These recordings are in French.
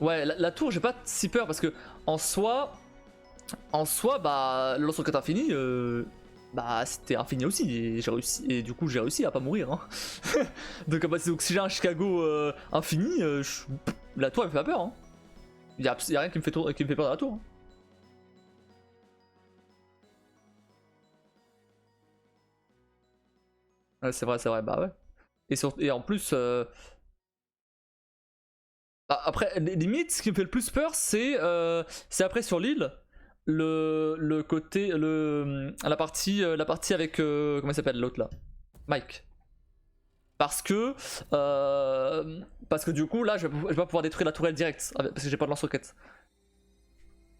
Ouais, la tour, j'ai pas si peur parce que en soi, bah, le lance-roquette infini, bah, c'était infini aussi et j'ai réussi, et du coup, j'ai réussi à pas mourir. Hein. donc si j'ai un Chicago infini, la tour elle me fait pas peur. Hein. Y a rien qui me fait peur dans la tour. Hein. Ouais, c'est vrai, bah ouais. Et en plus, après, limite, ce qui me fait le plus peur, c'est après sur l'île, le côté, la partie avec, comment il s'appelle l'autre là, Mike. Parce que, du coup, là, je vais pas pouvoir détruire la tourelle direct, parce que j'ai pas de lance-roquette.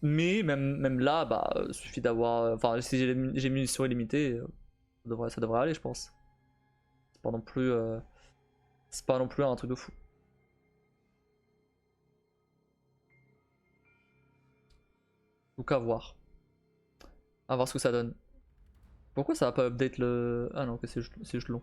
Mais même là, bah, suffit d'avoir, enfin, si j'ai munitions illimitées, ça devrait aller, je pense. C'est pas non plus, c'est pas non plus un truc de fou. Donc à voir ce que ça donne. Pourquoi ça va pas update le... Ah non, ok, c'est juste long.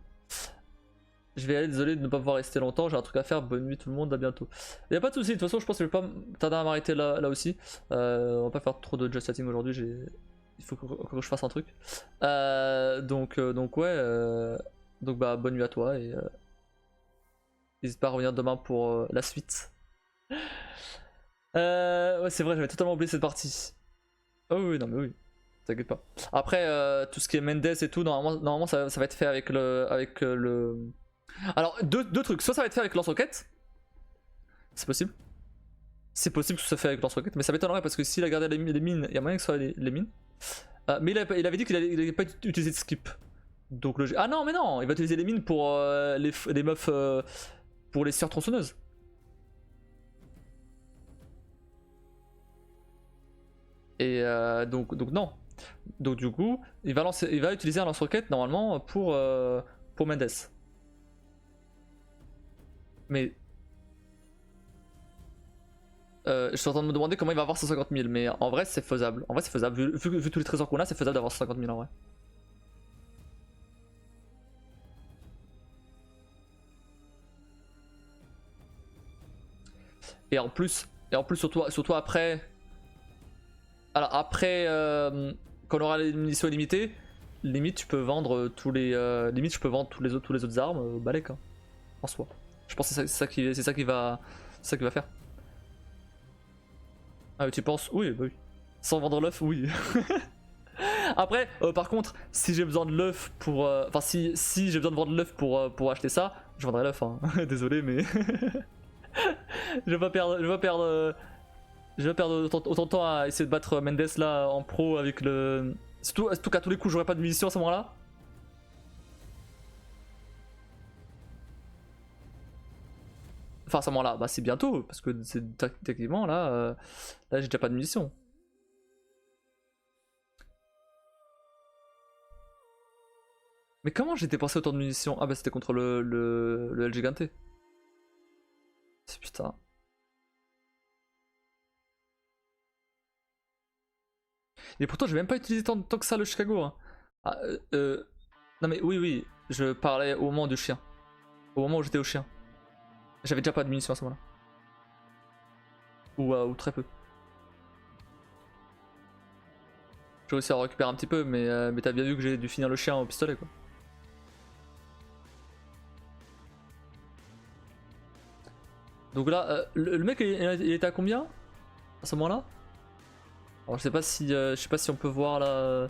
Je vais aller, désolé de ne pas pouvoir rester longtemps, j'ai un truc à faire, bonne nuit tout le monde, à bientôt. Y'a pas de soucis, de toute façon je pense que je vais pas tarder à m'arrêter là aussi. On va pas faire trop de just chatting aujourd'hui, il faut que je fasse un truc. Donc ouais, donc bah bonne nuit à toi et n'hésite pas à revenir demain pour la suite. Ouais c'est vrai, j'avais totalement oublié cette partie. Oh oui, non mais oui, t'inquiète pas. Après, tout ce qui est Mendes et tout, normalement ça va être fait avec le... Alors, deux trucs. Soit ça va être fait avec lance-roquette. C'est possible. C'est possible que ce soit fait avec lance-roquette. Mais ça m'étonnerait parce que s'il a gardé les mines, il y a moyen que ce soit les mines. Mais il avait dit qu'il allait pas utiliser de skip. Donc Ah non, mais non. Il va utiliser les mines pour les meufs. Pour les sœurs tronçonneuses. Et donc non. Donc du coup, il va utiliser un lance-roquette normalement pour Mendes. Mais je suis en train de me demander comment il va avoir 150 000, mais en vrai c'est faisable. En vrai c'est faisable. Vu tous les trésors qu'on a, c'est faisable d'avoir 150 000 en vrai. Et en plus surtout après. Alors après, quand on aura les munitions illimitées, limite tu peux vendre limite je peux vendre tous les autres armes au balai hein, en soi. Je pense que c'est ça qui va faire. Ah oui, tu penses? Oui, bah oui. Sans vendre l'œuf, oui. Après, par contre, si j'ai besoin de l'œuf pour. Enfin, si j'ai besoin de vendre l'œuf pour acheter ça, je vendrai l'œuf. Hein. Désolé, mais. je vais pas perdre. Je vais perdre autant de temps à essayer de battre Mendes là en pro avec le. Surtout qu'à tous les coups, j'aurai pas de munitions à ce moment-là. Enfin, à ce moment-là, bah c'est bientôt, parce que c'est techniquement là. Là, j'ai déjà pas de munitions. Mais comment j'ai dépensé autant de munitions? Ah, bah c'était contre le El Gigante. C'est putain. Et pourtant, j'ai même pas utilisé tant que ça le Chicago. Hein. Ah, non, mais oui, je parlais au moment du chien. Au moment où j'étais au chien. J'avais déjà pas de munitions à ce moment-là. Ou très peu. J'ai réussi à en récupérer un petit peu, mais t'as bien vu que j'ai dû finir le chien au pistolet quoi. Donc là, le mec il était à combien à ce moment-là? Alors je sais pas si on peut voir là.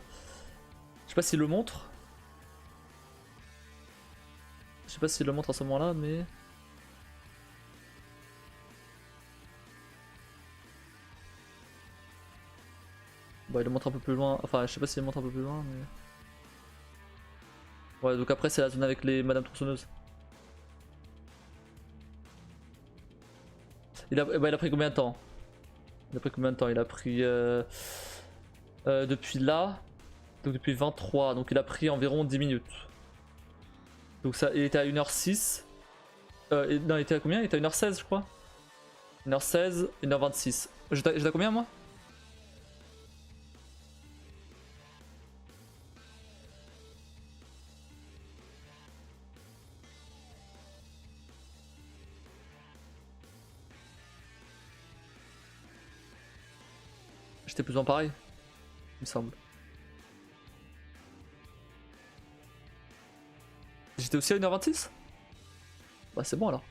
Je sais pas s'il le montre. Je sais pas s'il le montre à ce moment-là, mais. Bon, il le montre un peu plus loin. Enfin, je sais pas s'il le montre un peu plus loin, mais. Ouais, donc après, c'est la zone avec les Madame Tronçonneuse. Il a pris combien de temps? Il a pris combien de temps? Il a pris. Depuis là. Donc depuis 23. Donc il a pris environ 10 minutes. Donc ça, il était à 1h06. Non, il était à combien? Il était à 1h16, je crois. 1h16, 1h26. J'étais à combien, moi? J'étais plus ou moins pareil, il me semble. J'étais aussi à 1h26. Bah c'est bon alors.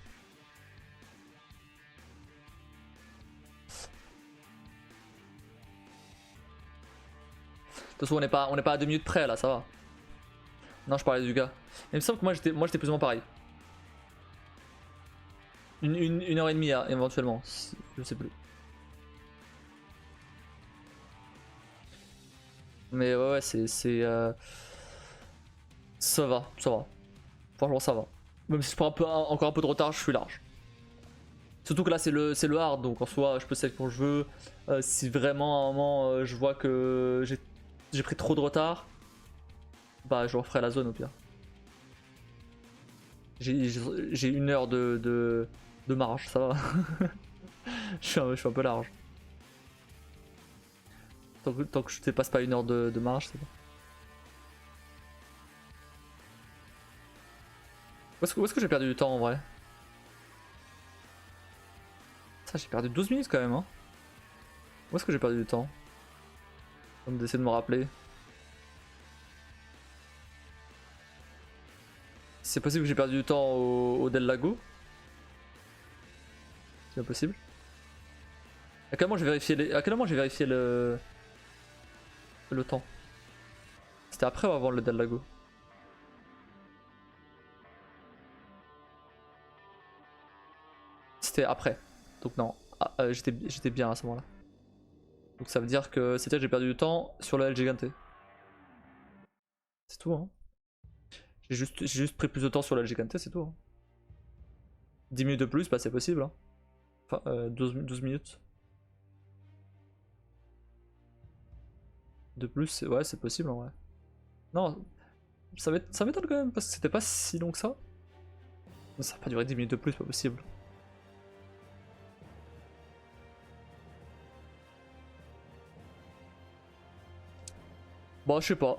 De toute façon on n'est pas à 2 minutes près là, ça va. Non je parlais du gars. Il me semble que moi j'étais plus ou moins pareil. Une heure et demie éventuellement, je sais plus. Mais ouais c'est... Ça va. Franchement ça va. Même si je prends encore un peu de retard, je suis large. Surtout que là c'est le hard, donc en soi je peux save quand je veux. Si vraiment à un moment je vois que j'ai pris trop de retard, bah je referai la zone au pire. J'ai 1 heure de marge, ça va. je suis un peu large. Tant que je dépasse pas 1 heure de marge, c'est bon. Où est-ce que j'ai perdu du temps en vrai? Ça, j'ai perdu 12 minutes quand même, hein. Où est-ce que j'ai perdu du temps? Comme d'essayer de me rappeler. C'est possible que j'ai perdu du temps au Del Lago. C'est bien possible. À quel moment j'ai vérifié le temps? C'était après ou avant le Del Lago? C'était après. Donc non, j'étais bien à ce moment-là. Donc ça veut dire que c'était j'ai perdu du temps sur le El Gigante. C'est tout hein. J'ai juste pris plus de temps sur le El Gigante, c'est tout hein. 10 minutes de plus, bah c'est possible hein. Enfin 12 minutes. De plus, ouais c'est possible en vrai. Non, ça m'étonne quand même parce que c'était pas si long que ça. Ça va pas durer 10 minutes de plus, pas possible. Bon, je sais pas.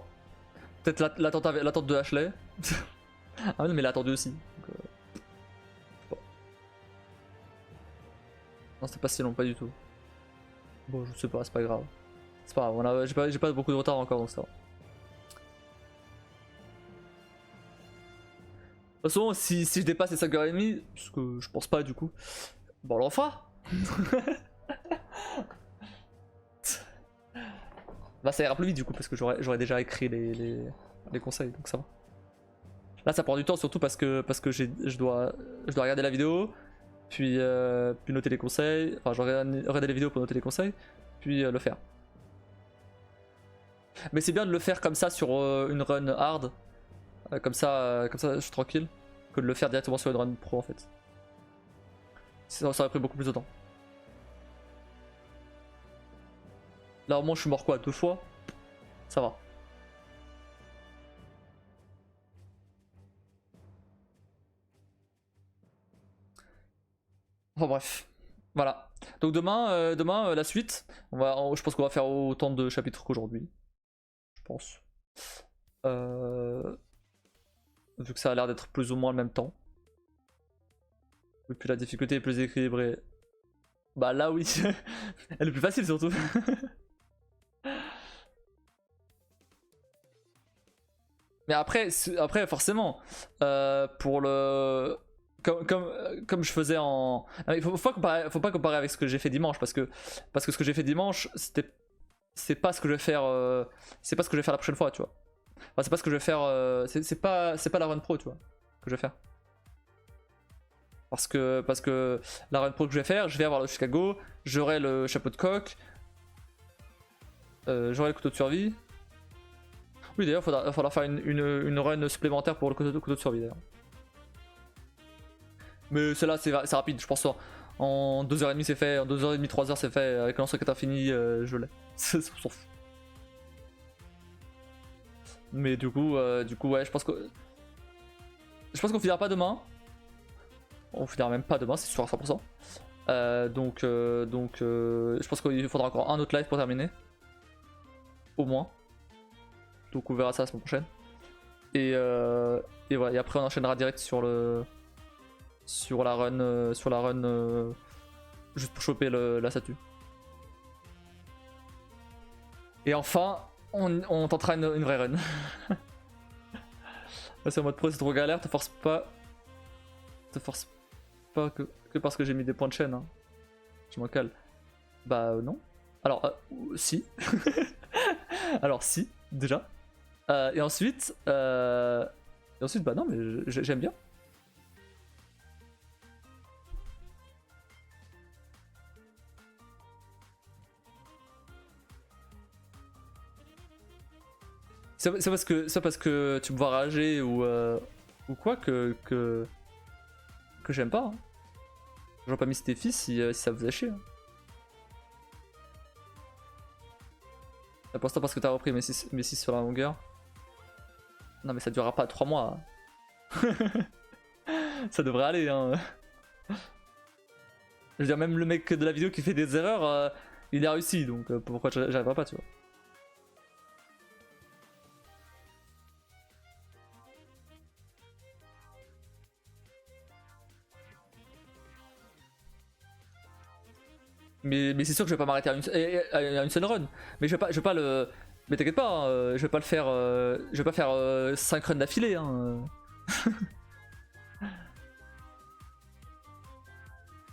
Peut-être l'attente de Ashley. Ah non, mais l'a attendu aussi. Donc, je sais pas. Non, c'était pas si long, pas du tout. Bon, je sais pas, c'est pas grave. C'est pas grave, j'ai pas beaucoup de retard encore donc ça va. De toute façon, si je dépasse les 5h30, ce que je pense pas du coup, bon, on l'en fera. Bah, ça ira plus vite du coup, parce que j'aurais déjà écrit les conseils, donc ça va. Là, ça prend du temps surtout parce que je dois regarder la vidéo, puis noter les conseils. Enfin, je regarder les vidéos pour noter les conseils, puis le faire. Mais c'est bien de le faire comme ça sur une run hard, comme ça je suis tranquille, que de le faire directement sur une run pro en fait. Ça aurait pris beaucoup plus de temps. Là au moins je suis mort quoi, 2 fois? Ça va. Enfin bref, voilà. Donc demain la suite, je pense qu'on va faire autant de chapitres qu'aujourd'hui. Je pense. Vu que ça a l'air d'être plus ou moins le même temps. Et puis la difficulté est plus équilibrée. Bah là oui, elle est plus facile surtout. Mais après forcément, pour le... Comme je faisais en... Il faut pas comparer avec ce que j'ai fait dimanche, parce que ce que j'ai fait dimanche, c'est pas ce que je vais faire c'est pas ce que je vais faire la prochaine fois, tu vois. Enfin, c'est pas ce que je vais faire c'est pas la run pro, tu vois, que je vais faire. Parce que la run pro que je vais avoir le Chicago, j'aurai le chapeau de coq, j'aurai le couteau de survie. Oui, d'ailleurs, il va falloir faire une run supplémentaire pour le couteau de survie, d'ailleurs. Mais celle-là, c'est rapide, je pense. En 2h30, c'est fait. En 2h30, 3h, c'est fait. Avec un lance-roquette infini, je l'ai. On s'en fout. Mais du coup, ouais, je pense qu'on finira pas demain. On finira même pas demain, c'est sûr à 100%. Donc, je pense qu'il faudra encore un autre live pour terminer. Au moins. Donc on verra ça la semaine prochaine. Et voilà, et après on enchaînera direct sur la run juste pour choper la statue. Et enfin, on tentera une vraie run. C'est en mode pro, c'est trop galère, te force pas que parce que j'ai mis des points de chaîne. Hein. Je m'en cale. Bah non. Alors, si. Alors si, déjà. Et ensuite, bah non, mais j'aime bien. C'est parce que tu me vois rager ou quoi que j'aime pas. Hein. J'aurais pas mis Steffi si ça vous faisait chier. Hein. C'est pour ça parce que t'as repris mes 6 sur la longueur. Non mais ça durera pas 3 mois. Ça devrait aller hein. Je veux dire même le mec de la vidéo qui fait des erreurs, il a réussi donc pourquoi j'arriverai pas tu vois. Mais c'est sûr que je vais pas m'arrêter à une seule run. Mais je vais pas le. Mais t'inquiète pas, hein, je vais pas le faire. Je vais pas faire 5 runs d'affilée. Hein.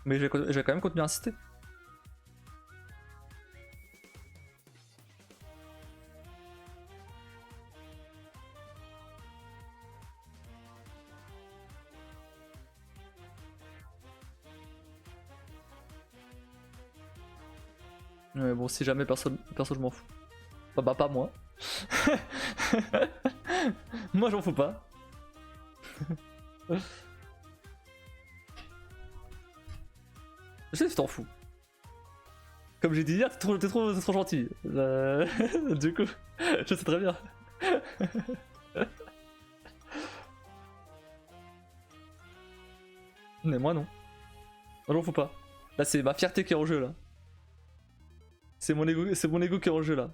Mais je vais quand même continuer à insister. Mais bon, si jamais personne je m'en fous. Bah pas moi. Moi j'en fous pas. Je sais que tu t'en fous. Comme j'ai dit hier, t'es trop gentil. Du coup, je sais très bien. Mais moi non. Moi j'en fous pas. Là c'est ma fierté qui est en jeu là. C'est mon ego qui est en jeu là.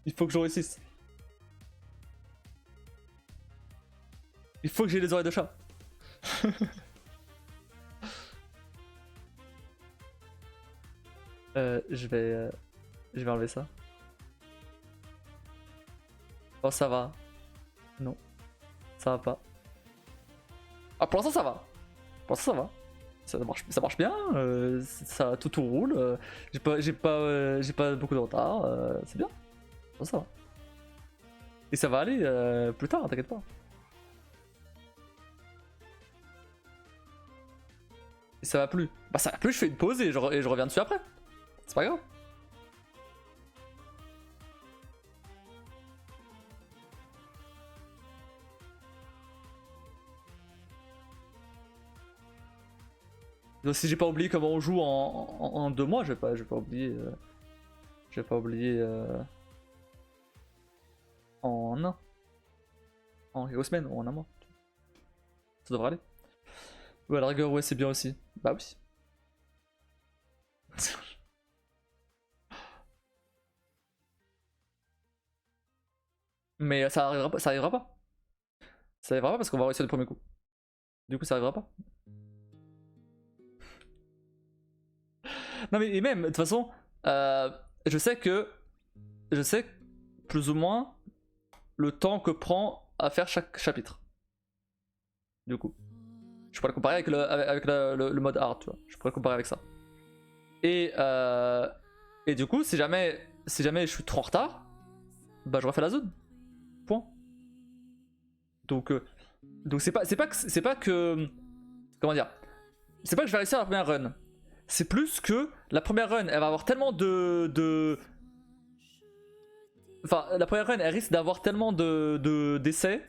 Il faut que je réussisse. Il faut que j'ai les oreilles de chat. Je vais enlever ça. Oh ça va. Non. Ça va pas. Ah pour l'instant ça va. Pour l'instant ça va. Ça marche bien, tout roule. J'ai pas beaucoup de retard. C'est bien. Pour ça va. Et ça va aller plus tard, t'inquiète pas. Et ça va plus. Bah ça va plus, je fais une pause et je reviens dessus après. C'est pas grave. Donc si j'ai pas oublié comment on joue en 2 mois, je vais pas oublier. Je vais pas oublier en un. En quelques semaines ou en un mois. Ça devrait aller. Ouais, à la rigueur, ouais, c'est bien aussi. Bah oui. Mais ça arrivera pas. Ça arrivera pas. Ça arrivera pas parce qu'on va réussir le premier coup. Du coup, ça arrivera pas. Non mais et même, de toute façon, je sais plus ou moins le temps que prend à faire chaque chapitre. Du coup. Je pourrais le comparer avec le mode hard, tu vois. Je pourrais le comparer avec ça. Et du coup, si jamais je suis trop en retard, bah je refais la zone. Point. Donc c'est pas que comment dire. C'est pas que je vais réussir la première run. C'est plus que la première run, elle va avoir tellement Enfin, la première run, elle risque d'avoir tellement d'essais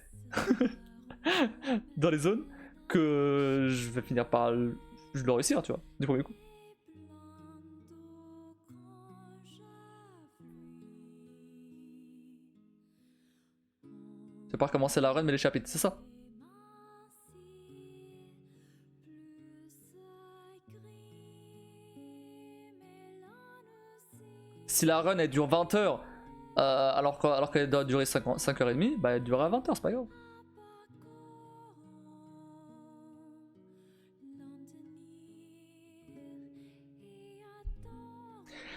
dans les zones que je vais finir par je le réussir, tu vois, du premier coup. C'est pas recommencer la run mais les chapitres, c'est ça. Si la run elle dure 20 heures alors qu'elle doit durer 5h30, bah elle durera 20 heures, c'est pas grave.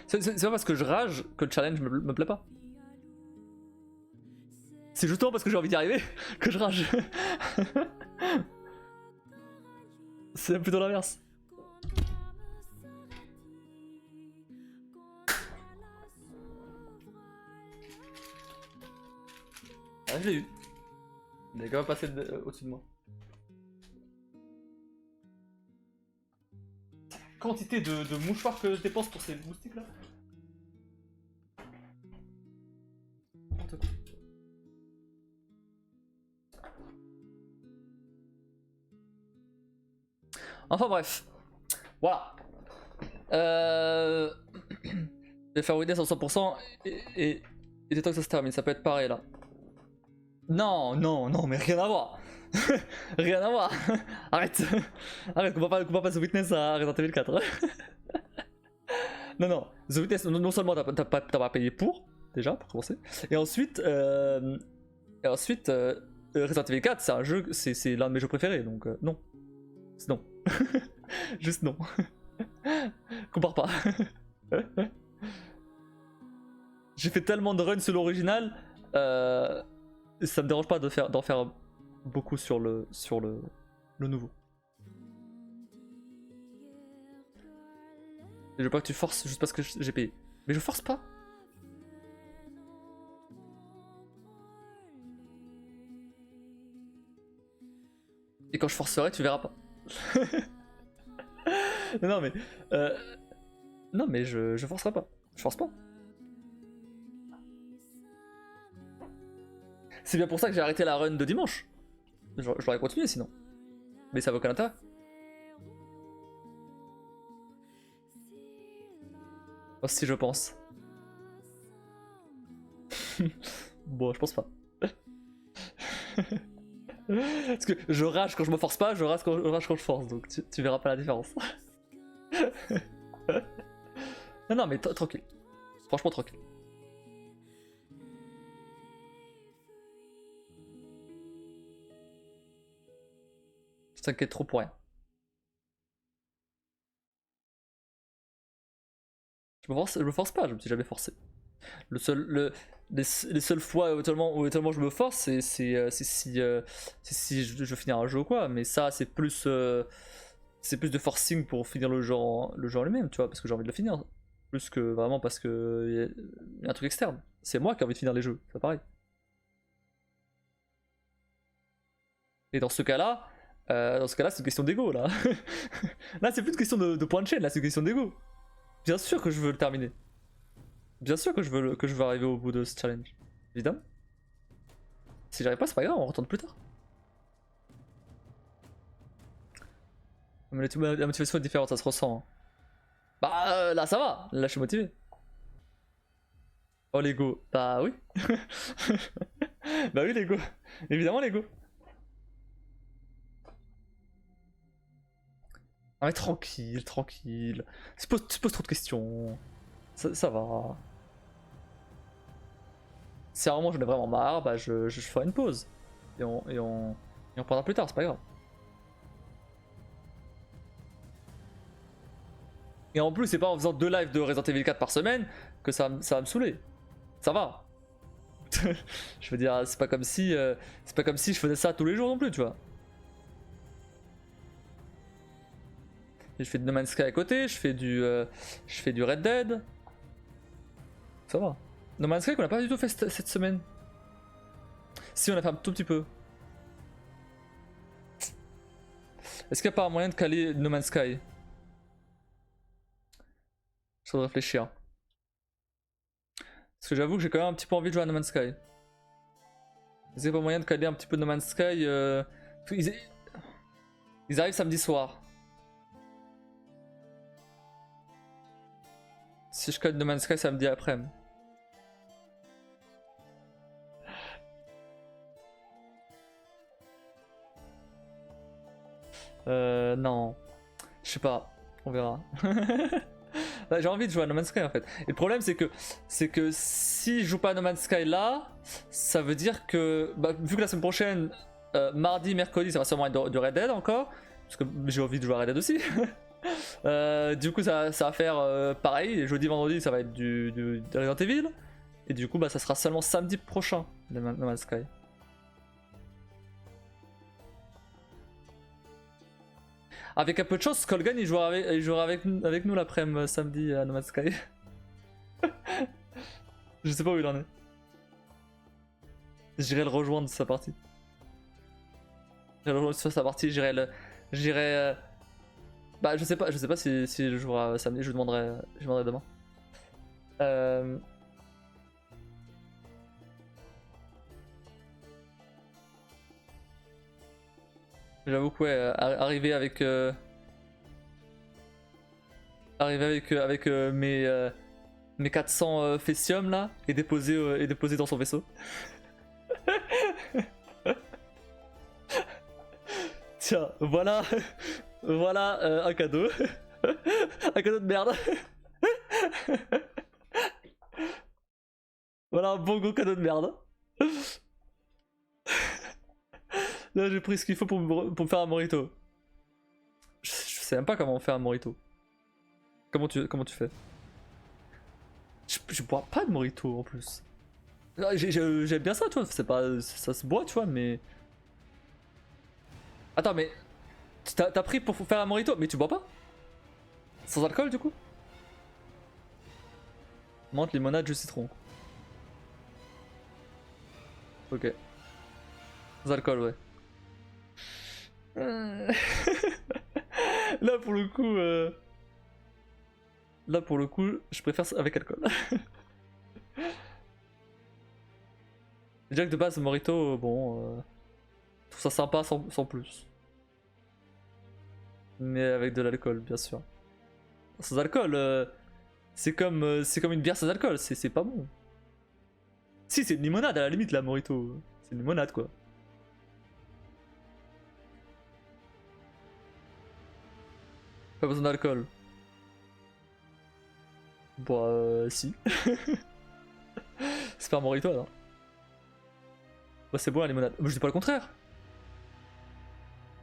C'est pas parce que je rage que le challenge me plaît pas. C'est justement parce que j'ai envie d'y arriver que je rage. C'est plutôt l'inverse. Ah, je l'ai eu. Il est quand même passé au-dessus de moi. Quantité de mouchoirs que je dépense pour ces moustiques là. Enfin bref. Voilà. Je vais faire Witness en 100% et le temps que ça se termine. Ça peut être pareil là. Non, non, non, mais rien à voir. Rien à voir. Arrête. Arrête, on va pas The Witness à Resident Evil 4. Non, non. The Witness, non seulement t'as pas payé pour, déjà, pour commencer. Et ensuite, Resident Evil 4, c'est un jeu, c'est l'un de mes jeux préférés, donc non. C'est non. Juste non. Compare pas. J'ai fait tellement de runs sur l'original, ça me dérange pas d'en faire beaucoup sur le nouveau. Et je veux pas que tu forces juste parce que j'ai payé. Mais je force pas. Et quand je forcerai, tu verras pas. Non mais non mais je forcerai pas. Je force pas. C'est bien pour ça que j'ai arrêté la run de dimanche. Je l'aurais continué sinon. Mais ça vaut aucun intérêt. Oh, si je pense. Bon, je pense pas. Parce que je rage quand je me force pas, je rage quand je force, donc tu verras pas la différence. Non, non, mais tranquille. Franchement, tranquille. Tu t'inquiètes trop pour rien. Je me force pas, je me suis jamais forcé. Les seules fois où tellement je me force, c'est si je veux finir un jeu ou quoi. Mais ça, c'est plus de forcing pour finir le jeu en lui-même, tu vois, parce que j'ai envie de le finir. Plus que vraiment parce que y a un truc externe. C'est moi qui ai envie de finir les jeux, c'est pareil. Et dans ce cas-là, c'est une question d'ego là. Là, c'est plus une question de point de chaîne, là, c'est une question d'ego. Bien sûr que je veux le terminer. Bien sûr que je veux arriver au bout de ce challenge. Évidemment. Si j'arrive pas, c'est pas grave, on retourne plus tard. Mais la motivation est différente, ça se ressent. Hein. Bah là ça va, là je suis motivé. Oh l'ego, bah oui. Bah oui l'ego, évidemment l'ego. Ah mais tranquille, tranquille. Tu poses trop de questions. Ça va. Si à un moment j'en ai vraiment marre, bah je ferai une pause. Et on prendra plus tard, c'est pas grave. Et en plus, c'est pas en faisant 2 lives de Resident Evil 4 par semaine que ça va me saouler. Ça va. Je veux dire, c'est pas comme si je faisais ça tous les jours non plus, tu vois. Et je fais de No Man's Sky à côté, je fais du Red Dead. Ça va. No Man's Sky qu'on a pas du tout fait cette semaine. Si, on a fait un tout petit peu. Est-ce qu'il n'y a pas un moyen de caler No Man's Sky? Je dois réfléchir. Parce que j'avoue que j'ai quand même un petit peu envie de jouer à No Man's Sky. Est-ce qu'il n'y a pas moyen de caler un petit peu No Man's Sky Ils arrivent samedi soir. Si je cale No Man's Sky samedi après-midi. Non. Je sais pas. On verra. J'ai envie de jouer à No Man's Sky en fait. Et le problème c'est que si je joue pas à No Man's Sky là, ça veut dire que vu que la semaine prochaine, mardi, mercredi, ça va sûrement être du Red Dead encore, parce que j'ai envie de jouer à Red Dead aussi. Du coup, ça va faire pareil. Jeudi, vendredi, ça va être de Resident Evil. Et du coup, bah, ça sera seulement samedi prochain, No Man's Sky. Avec un peu de chance, Skullgun il jouera avec nous l'après-midi samedi à No Man's Sky. Je sais pas où il en est. J'irai le rejoindre sa partie. J'irai le rejoindre sur sa partie, j'irai. Bah je sais pas si je jouera samedi, je demanderai demain. J'avoue que ouais, arriver avec mes 400 Fessium là et déposer dans son vaisseau. Tiens, voilà, voilà un cadeau. Un cadeau de merde. Voilà un bon gros cadeau de merde. Là j'ai pris ce qu'il faut pour me faire un morito. Je sais même pas comment on fait un morito. Comment tu fais? Je bois pas de morito en plus. J'aime bien ça, tu vois, c'est pas, ça se boit, tu vois, mais... Attends, mais t'as pris pour faire un morito, mais tu bois pas? Sans alcool du coup? Menthe, limonade, jus de citron. Ok. Sans alcool, ouais. Là pour le coup... Là pour le coup, je préfère ça avec alcool. Déjà que de base, Morito, bon... je trouve ça sympa sans plus. Mais avec de l'alcool, bien sûr. Sans alcool, c'est comme une bière sans alcool, c'est pas bon. Si, c'est une limonade à la limite, la Morito. C'est une limonade, quoi. Pas besoin d'alcool. Bah, si. C'est pas un Morito, alors. Bah, c'est bon, la limonade. Je dis pas le contraire.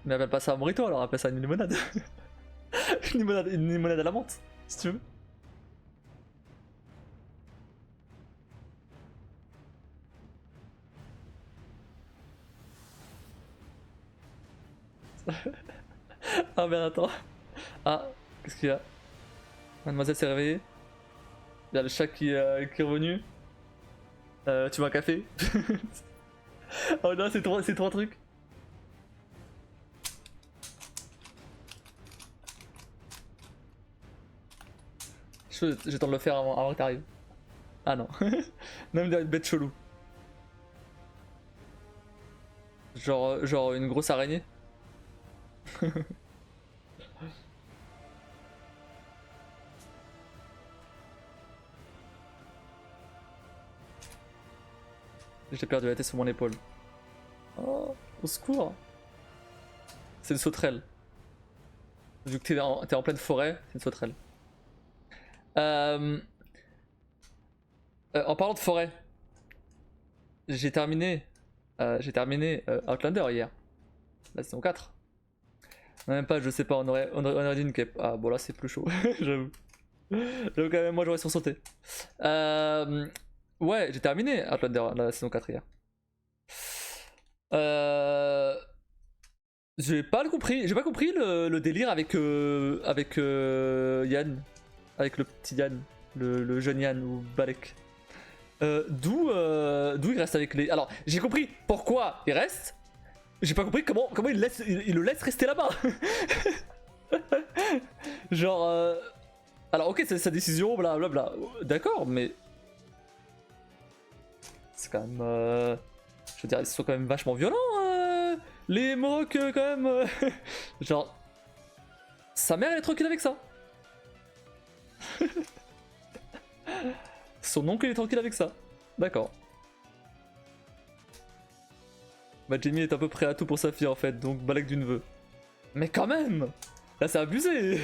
Mais appelle pas ça un Morito, alors appelle ça une limonade. Une limonade à la menthe, si tu veux. Ah merde, attends. Ah, qu'est-ce qu'il y a? Mademoiselle s'est réveillée. Il y a le chat qui est revenu. Tu veux un café? Oh non, c'est trois trucs. J'ai le temps de le faire avant que t'arrives. Ah non. Même une bête chelou. Genre une grosse araignée. J'ai perdu la tête sur mon épaule. Oh, au secours. C'est une sauterelle. Vu que t'es en pleine forêt, c'est une sauterelle. En parlant de forêt, j'ai terminé Outlander hier. La saison 4. Même pas, je sais pas, on aurait dit une cape. Ah bon là c'est plus chaud, j'avoue. J'avoue quand même, moi j'aurais sursauté. Ouais, j'ai terminé Outlander la saison 4 hier. J'ai pas compris le délire avec Yann. Avec le petit Yann, le jeune Yann ou Balek. D'où il reste avec les... Alors, j'ai compris pourquoi il reste. J'ai pas compris comment il le laisse rester là-bas. Genre... Alors ok, c'est sa décision, blablabla. D'accord, mais... C'est quand même... Je veux dire, ils sont quand même vachement violents, les Mohawks, quand même. Genre... Sa mère elle est tranquille avec ça. Son oncle est tranquille avec ça. D'accord. Bah Jamie est à peu près à tout pour sa fille en fait, donc balèque d'une vœu. Mais quand même. Là c'est abusé.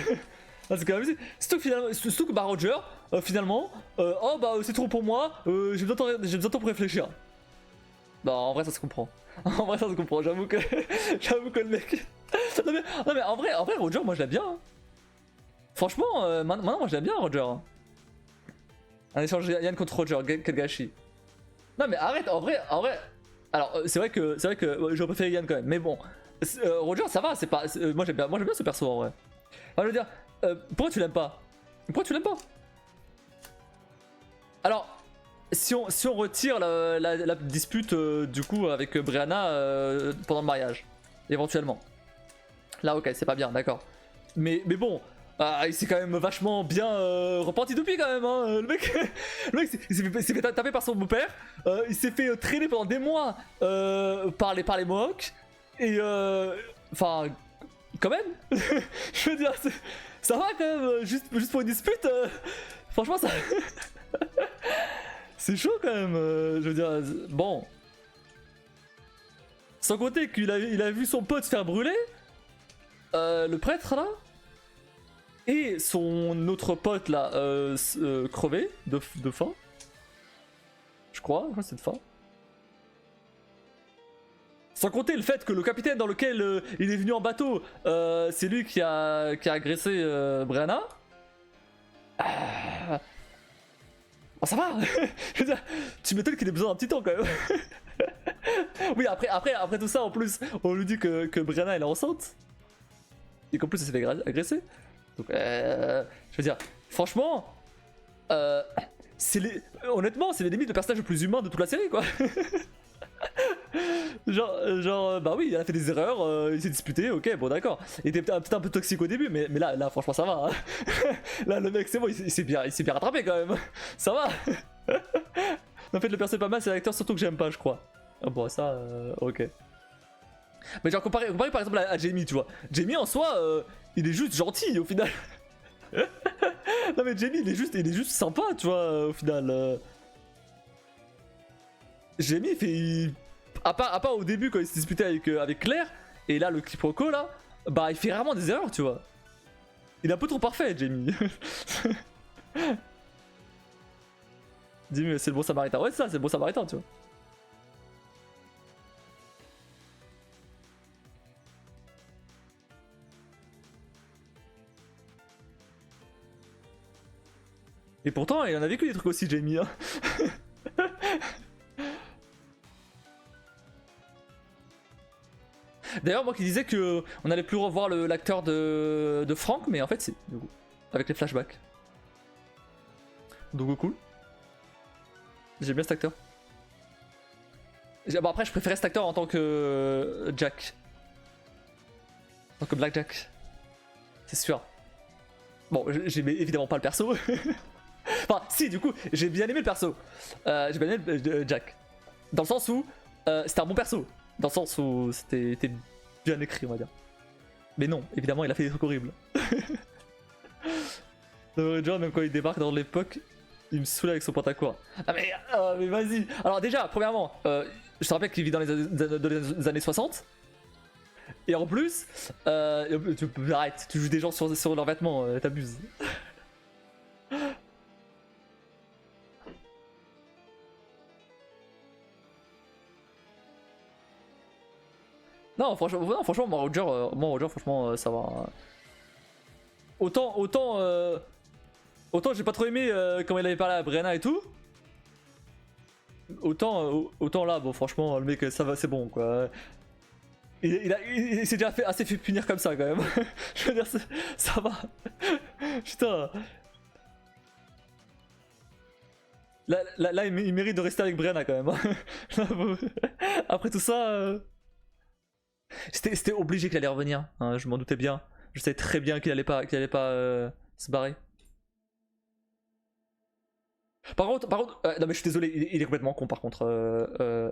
Là c'est quand même abusé. Surtout que bah Roger, finalement, oh bah c'est trop pour moi, j'ai besoin de temps pour réfléchir. Bah en vrai ça se comprend. En vrai ça se comprend, j'avoue que le mec... non mais en vrai Roger moi je l'aime bien. Hein. Franchement, maintenant, moi j'aime bien Roger. Un échange Yann contre Roger, quel gâchis. Non, mais arrête, en vrai. Alors, c'est vrai que j'aurais préféré Yann quand même, mais bon. Roger, ça va, c'est pas. Moi j'aime bien ce perso en vrai. Enfin, je veux dire, pourquoi tu l'aimes pas? Pourquoi tu l'aimes pas? Alors, si on retire la dispute du coup avec Brianna pendant le mariage, éventuellement. Là, ok, c'est pas bien, d'accord. Mais bon, il s'est quand même vachement bien repenti depuis quand même. Hein. Le mec, il s'est fait taper par son beau-père. Il s'est fait traîner pendant des mois par les Mohawks. Et enfin, quand même. Je veux dire, ça va quand même. Juste pour une dispute. Franchement, ça. C'est chaud quand même. Je veux dire, bon. Sans compter qu'il a vu son pote se faire brûler. Le prêtre là. Et son autre pote là, crevé de faim. Je crois c'est de faim. Sans compter le fait que le capitaine dans lequel il est venu en bateau, c'est lui qui a agressé Brianna. Oh, ça va. Je veux dire, tu m'étonnes qu'il ait besoin d'un petit temps quand même. Oui, après tout ça, en plus, on lui dit que Brianna elle est enceinte. Et qu'en plus elle s'est fait agresser. Donc, je veux dire, franchement, honnêtement, c'est les limites de personnage le plus humain de toute la série, quoi. genre, bah oui, il a fait des erreurs, il s'est disputé, ok, bon d'accord. Il était peut-être un peu toxique au début, mais là, franchement, ça va. Hein. Là, le mec, c'est bon, il s'est bien rattrapé quand même. Ça va. En fait, le perso est pas mal, c'est l'acteur surtout que j'aime pas, je crois. Ah bon, ça, ok. Mais genre, comparé par exemple à Jamie, tu vois. Jamie en soi, il est juste gentil au final. Non mais Jamie il est juste sympa tu vois au final. Jamie il fait. À part au début quand il se disputait avec Claire, et là le quiproquo là, bah il fait rarement des erreurs tu vois. Il est un peu trop parfait Jamie. Dis-moi c'est le bon samaritain, ouais c'est ça, c'est le bon samaritain tu vois. Et pourtant, il en a vécu des trucs aussi, Jamie. Hein. D'ailleurs, moi qui disais que on allait plus revoir l'acteur de Frank, mais en fait, c'est du coup avec les flashbacks. Donc cool. J'aime bien cet acteur. Bon après, je préférais cet acteur en tant que Jack, en tant que Black Jack. C'est sûr. Bon, j'aimais évidemment pas le perso. Enfin, si, du coup, j'ai bien aimé le perso. J'ai bien aimé Jack. Dans le sens où c'était un bon perso. Dans le sens où c'était bien écrit, on va dire. Mais non, évidemment, il a fait des trucs horribles. Genre, même quand il débarque dans l'époque, il me saoule avec son pantacourt. Ah, mais vas-y. Alors, déjà, premièrement, je te rappelle qu'il vit dans les années 60. Et en plus, arrête, tu joues des gens sur leurs vêtements, t'abuses. Non, franchement, moi, Roger, franchement, ça va. Autant j'ai pas trop aimé quand il avait parlé à Brianna et tout. Autant là, bon, franchement, le mec, ça va, c'est bon, quoi. Il s'est déjà assez fait punir comme ça, quand même. Je veux dire, ça va. Putain. Là, il mérite de rester avec Brianna, quand même. Hein. Après tout ça... C'était obligé qu'il allait revenir, hein, je m'en doutais bien. Je savais très bien qu'il allait pas se barrer. Par contre, non mais je suis désolé, il est complètement con par contre,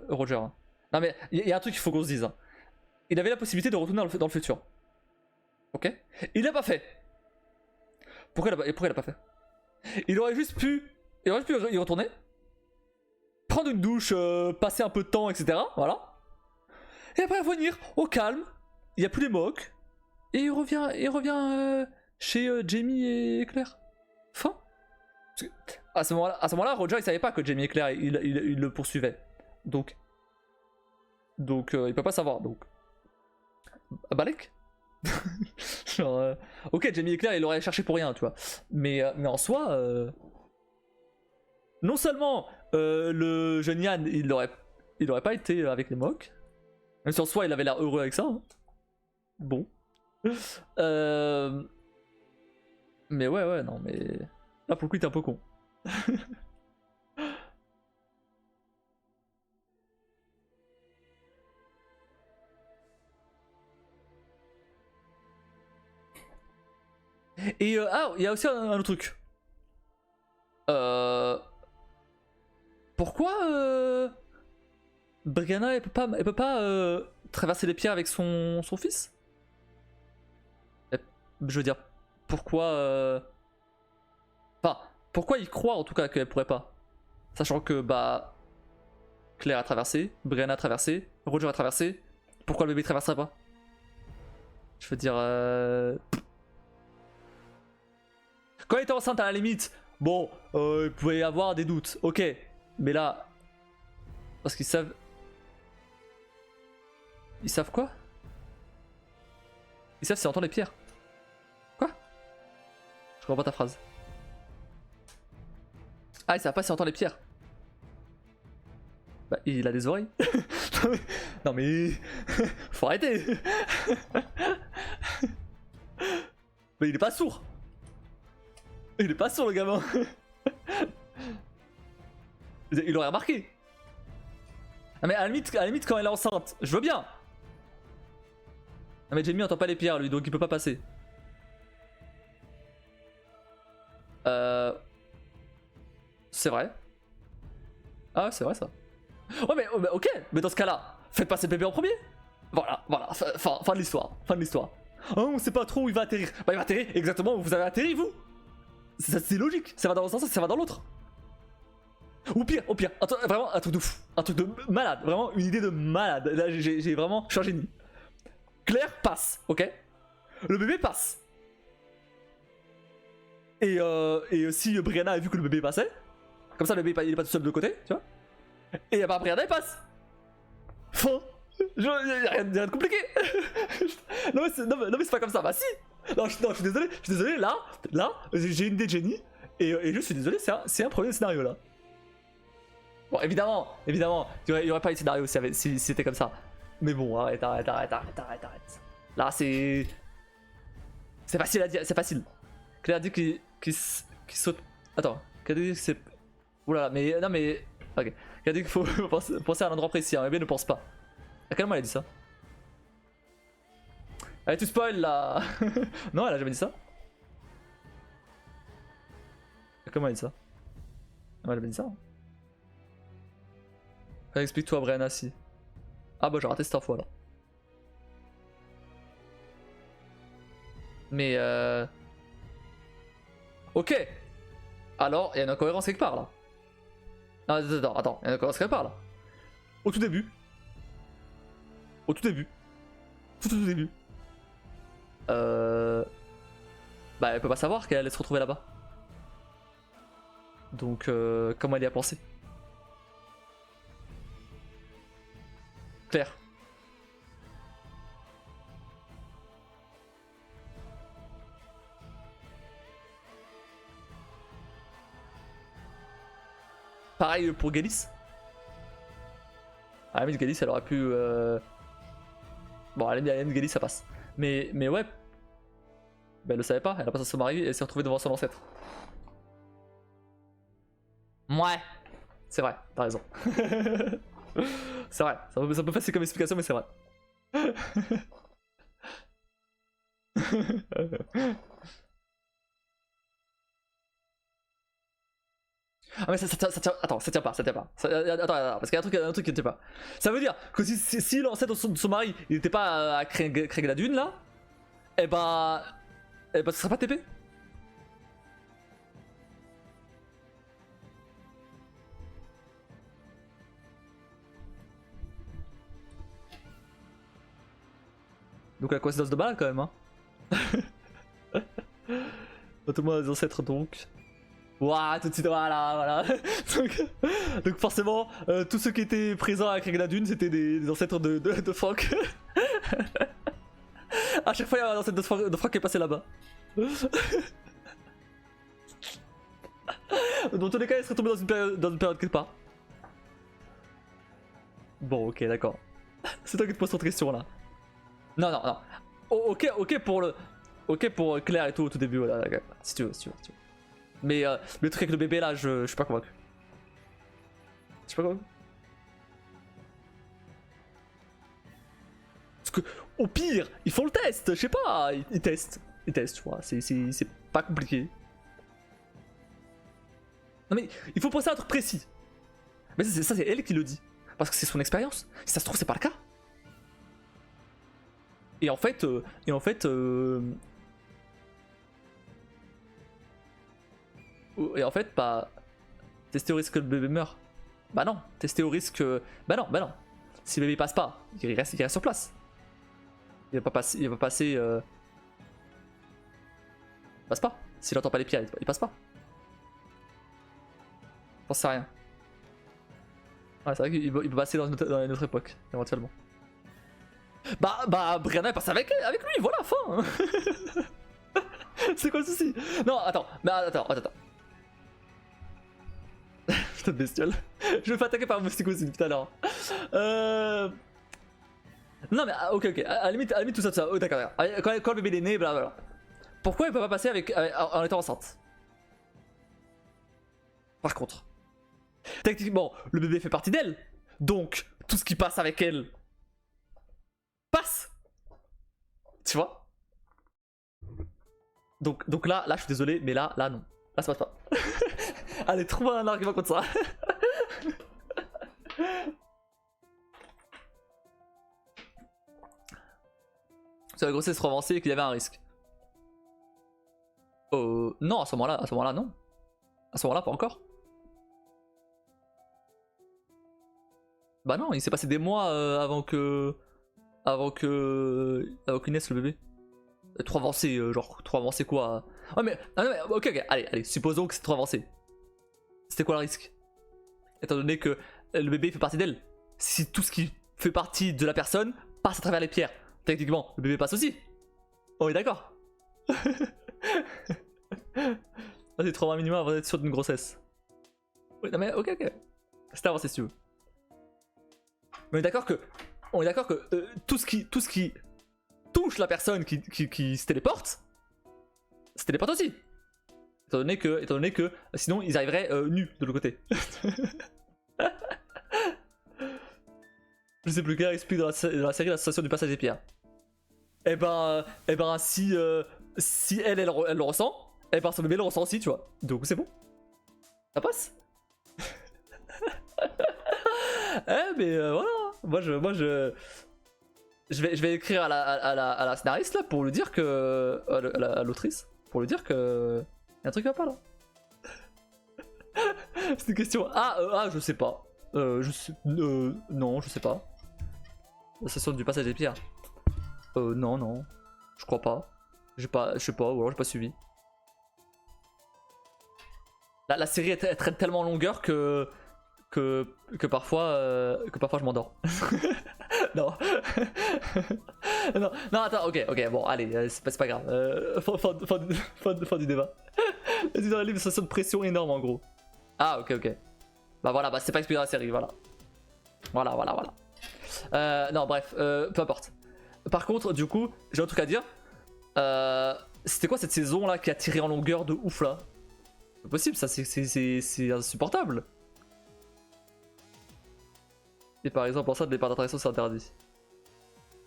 Roger. Hein. Non mais il y a un truc qu'il faut qu'on se dise. Hein. Il avait la possibilité de retourner dans le futur. Ok. Il l'a pas fait. Pourquoi il l'a pas fait? Il aurait juste pu y retourner, prendre une douche, passer un peu de temps, etc. Voilà. Et après revenir au calme, il n'y a plus les Mohawks, et il revient chez Jamie et Claire. Fin. À ce moment-là, Roger il savait pas que Jamie et Claire il le poursuivaient. Donc il peut pas savoir. Donc Balek, Genre, ok, Jamie et Claire, il l'aurait cherché pour rien, tu vois. Mais en soi, non seulement le jeune Yann, il aurait pas été avec les Mohawks, même si en soi, il avait l'air heureux avec ça. Hein. Bon. Mais ouais, non, mais là pour le coup, il était un peu con. Et il y a aussi un autre truc. Pourquoi Brianna elle peut pas traverser les pierres avec son fils? Je veux dire, pourquoi enfin, pourquoi il croit en tout cas qu'elle pourrait pas? Sachant que bah Claire a traversé, Brianna a traversé, Roger a traversé, pourquoi le bébé traverserait pas? Je veux dire quand elle était enceinte à la limite, bon, il pouvait y avoir des doutes, ok. Mais là, parce qu'ils savent... Ils savent quoi? Ils savent si on entend les pierres. Quoi? Je comprends pas ta phrase. Ah, ils savent pas si on entend les pierres. Bah, il a des oreilles. Non mais... Faut arrêter. Mais il est pas sourd. Il est pas sourd le gamin. Il aurait remarqué. Ah mais à la limite quand elle est enceinte, je veux bien. Ah mais Jamie entend pas les pierres lui, donc il peut pas passer. C'est vrai. Ah c'est vrai ça. Ouais mais ok, mais dans ce cas-là, faites passer le bébé en premier. Voilà, fin de l'histoire, Hein, on sait pas trop où il va atterrir. Bah il va atterrir exactement où vous avez atterri vous. C'est logique, ça va dans un sens, ça va dans l'autre. Au pire, vraiment un truc de fou, un truc de malade, vraiment une idée de malade. Là j'ai vraiment, je suis un génie. Claire passe, ok. Le bébé passe. Et si Brianna a vu que le bébé passait, comme ça le bébé il est pas tout seul de côté, tu vois. Et bah Brianna elle passe. Fin. Rien de compliqué. Non mais c'est pas comme ça, bah si. Non, je suis désolé, là, j'ai une idée de génie. Et je suis désolé, c'est un premier scénario là. Bon, évidemment, il y aurait pas eu de scénario si c'était comme ça. Mais bon, arrête. Là, c'est facile à dire, c'est facile. Claire dit qu'il saute. Attends, Claire dit que c'est. Oulala, mais non, mais. Ok. Claire dit qu'il faut penser à un endroit précis, hein, mais ne pense pas. À quel moment elle a dit ça? Allez, tu spoil là. Non, elle a jamais dit ça. Comment elle a dit ça? Elle a jamais dit ça. Hein. Explique-toi, Brianna, si. Ah bah j'ai raté cette info alors. Mais ok. Alors, il y a une incohérence quelque part là. Non, attends, il y a une incohérence quelque part là. Au tout début. Tout début. Bah elle peut pas savoir qu'elle allait se retrouver là-bas. Donc comment elle y a pensé? Claire. Pareil pour Galis. Ah mais Galis elle aurait pu... Bon à la limite Galis ça passe. Mais ouais. Bah elle le savait pas, elle a pas son mari et elle s'est retrouvée devant son ancêtre. Ouais. C'est vrai, t'as raison. C'est vrai, c'est un peu facile comme explication mais c'est vrai. Ah mais ça tient, attends, ça tient pas. Attends, parce qu'il y a un truc qui ne tient pas. Ça veut dire que si l'ancêtre de son mari, il était pas à Craig la Dune là, eh bah ce serait pas TP. Donc la coïncidence de balle quand même hein. Tout le monde a des ancêtres donc. Ouah, tout de suite, voilà. donc forcément, tous ceux qui étaient présents à Craig la Dune, c'était des ancêtres de Frank. À chaque fois, il y a dans cette deux fois qui est passé là-bas. Dans tous les cas, il serait tombé dans une période quelque part. Bon, ok, d'accord. C'est toi qui te poses cette question là. Non, non, non. Ok pour le. Ok pour Claire et tout au tout début, voilà, si tu veux, si tu veux. Mais le truc avec le bébé là, je suis pas convaincu. Je suis pas convaincu. Parce que, au pire, ils font le test, je sais pas, ils testent. Ils testent, tu vois, c'est pas compliqué. Non mais, il faut penser à un truc précis. Mais ça, c'est elle qui le dit. Parce que c'est son expérience. Si ça se trouve, c'est pas le cas. Et en fait, bah, tester au risque que le bébé meurt. Bah non, tester au risque que... Bah non. Si le bébé passe pas, il reste sur place. Il va pas passer... Il passe pas. S'il entend pas les pierres, il passe pas. J'en sais rien. Ouais, c'est vrai qu'il peut passer dans une autre époque, éventuellement. Bah, Brianna passe avec lui, voilà, fin. C'est quoi le souci? Non, attends. Putain de bestiole. Je vais pas attaquer par un moustique aussi, putain alors. Non mais ok, à la limite tout ça, oh, d'accord. Quand le bébé est né, blablabla. Pourquoi il peut pas passer en étant enceinte? Par contre, techniquement, le bébé fait partie d'elle. Donc, tout ce qui passe avec elle passe. Tu vois? Donc là, je suis désolé, mais là non. Là ça passe pas. Allez, trouve un argument contre ça. C'est la grossesse trop avancée et qu'il y avait un risque. Non, à ce moment-là, non. À ce moment-là, pas encore. Bah non, il s'est passé des mois avant que naisse le bébé. Trop avancé, genre trop avancé quoi. Ouais mais, ok, allez, supposons que c'est trop avancé. C'était quoi le risque? Étant donné que le bébé fait partie d'elle. Si tout ce qui fait partie de la personne passe à travers les pierres, techniquement, le bébé passe aussi. On est d'accord. C'est 3 mois minimum avant d'être sûr d'une grossesse. Oui, non mais ok. C'était avancé si tu veux. Mais on est d'accord que tout ce qui touche la personne qui se téléporte aussi. Étant donné que sinon ils arriveraient nus de l'autre côté. Je sais plus, quel explique dans la série l'association du passage des pierres. Et ben si elle le ressent, et ben son bébé le ressent aussi, tu vois. Donc c'est bon. Ça passe. Mais voilà. Moi je vais écrire à la scénariste là pour lui dire que à l'autrice pour lui dire que y a un truc qui va pas là. C'est une question. Je sais pas. Non, je sais pas. L'association du passage des pierres. Non, je crois pas. Je sais pas, ou alors j'ai pas suivi. La série est tellement en longueur que parfois je m'endors. Non. non, attends, ok, bon, allez, c'est pas grave. Fin du débat. Vas-y, dans le livre, c'est une pression énorme en gros. Ah, ok. Bah voilà, c'est pas expliqué dans la série, voilà. Voilà. Non, bref, peu importe. Par contre, du coup, j'ai un truc à dire. C'était quoi cette saison là qui a tiré en longueur de ouf là? C'est possible, ça, c'est insupportable. Et par exemple, en ça, le départ d'attraction c'est interdit.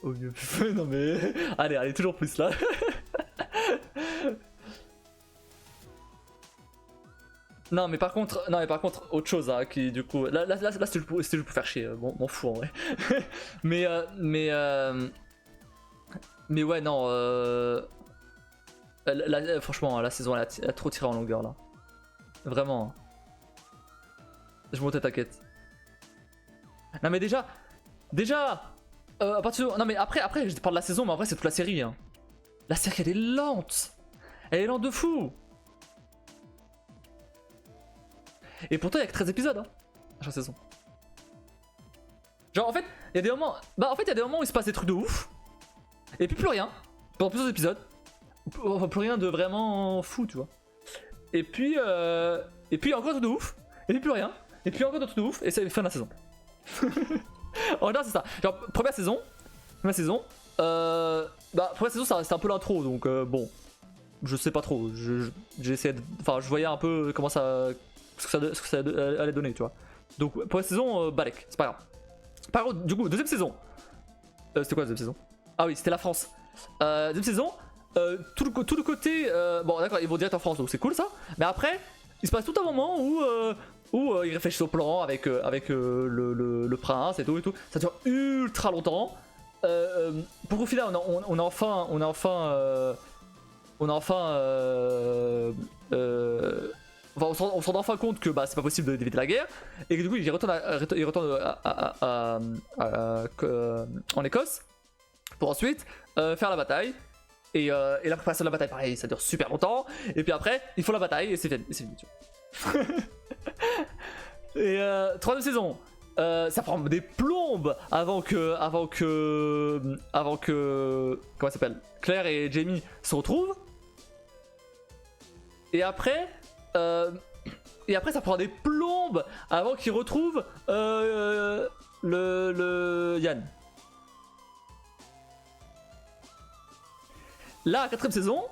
Au mieux. Non mais. Allez, toujours plus là. Non mais par contre, autre chose hein, qui du coup. Là c'était juste pour faire chier, bon, m'en fous en vrai. mais ouais, non. Franchement, la saison elle a trop tiré en longueur là. Vraiment. Je monte, t'inquiète. Non mais déjà. À partir de... Non mais après je parle de la saison, mais en vrai c'est toute la série. Hein. La série elle est lente. Elle est lente de fou. Et pourtant il y a que 13 épisodes hein, à chaque saison. Genre en fait, il y a des moments. Bah en fait il y a des moments où il se passe des trucs de ouf. Et puis plus rien. pendant plusieurs épisodes. Enfin, plus rien de vraiment fou, tu vois. Et puis encore un truc de ouf. Et puis plus rien. Et puis encore un truc de ouf. Et c'est fin de la saison. En général, c'est ça. Genre, première saison. Première saison, c'était un peu l'intro, donc bon, je sais pas trop. J'ai essayé de, enfin, je voyais un peu comment ça, ce que ça allait donner, tu vois. Donc première saison, balèque, c'est pas grave. Par contre, du coup, deuxième saison. C'était quoi la deuxième saison? Ah oui, c'était la France. Deuxième saison, tout le côté, bon d'accord, ils vont direct en France, donc c'est cool ça. Mais après, il se passe tout un moment où ils réfléchissent au plan avec le prince et tout et tout. Ça dure ultra longtemps. Pour qu'au final on a enfin on se rend enfin compte que bah, c'est pas possible d'éviter la guerre et que du coup il retourne en Écosse pour ensuite faire la bataille et la préparation de la bataille pareil ça dure super longtemps et puis après il faut la bataille et c'est fini tu vois. Et troisième saison, ça prend des plombes avant que comment ça s'appelle, Claire et Jamie se retrouvent. Et après ça prend des plombes avant qu'ils retrouvent le Yann. Là, quatrième saison,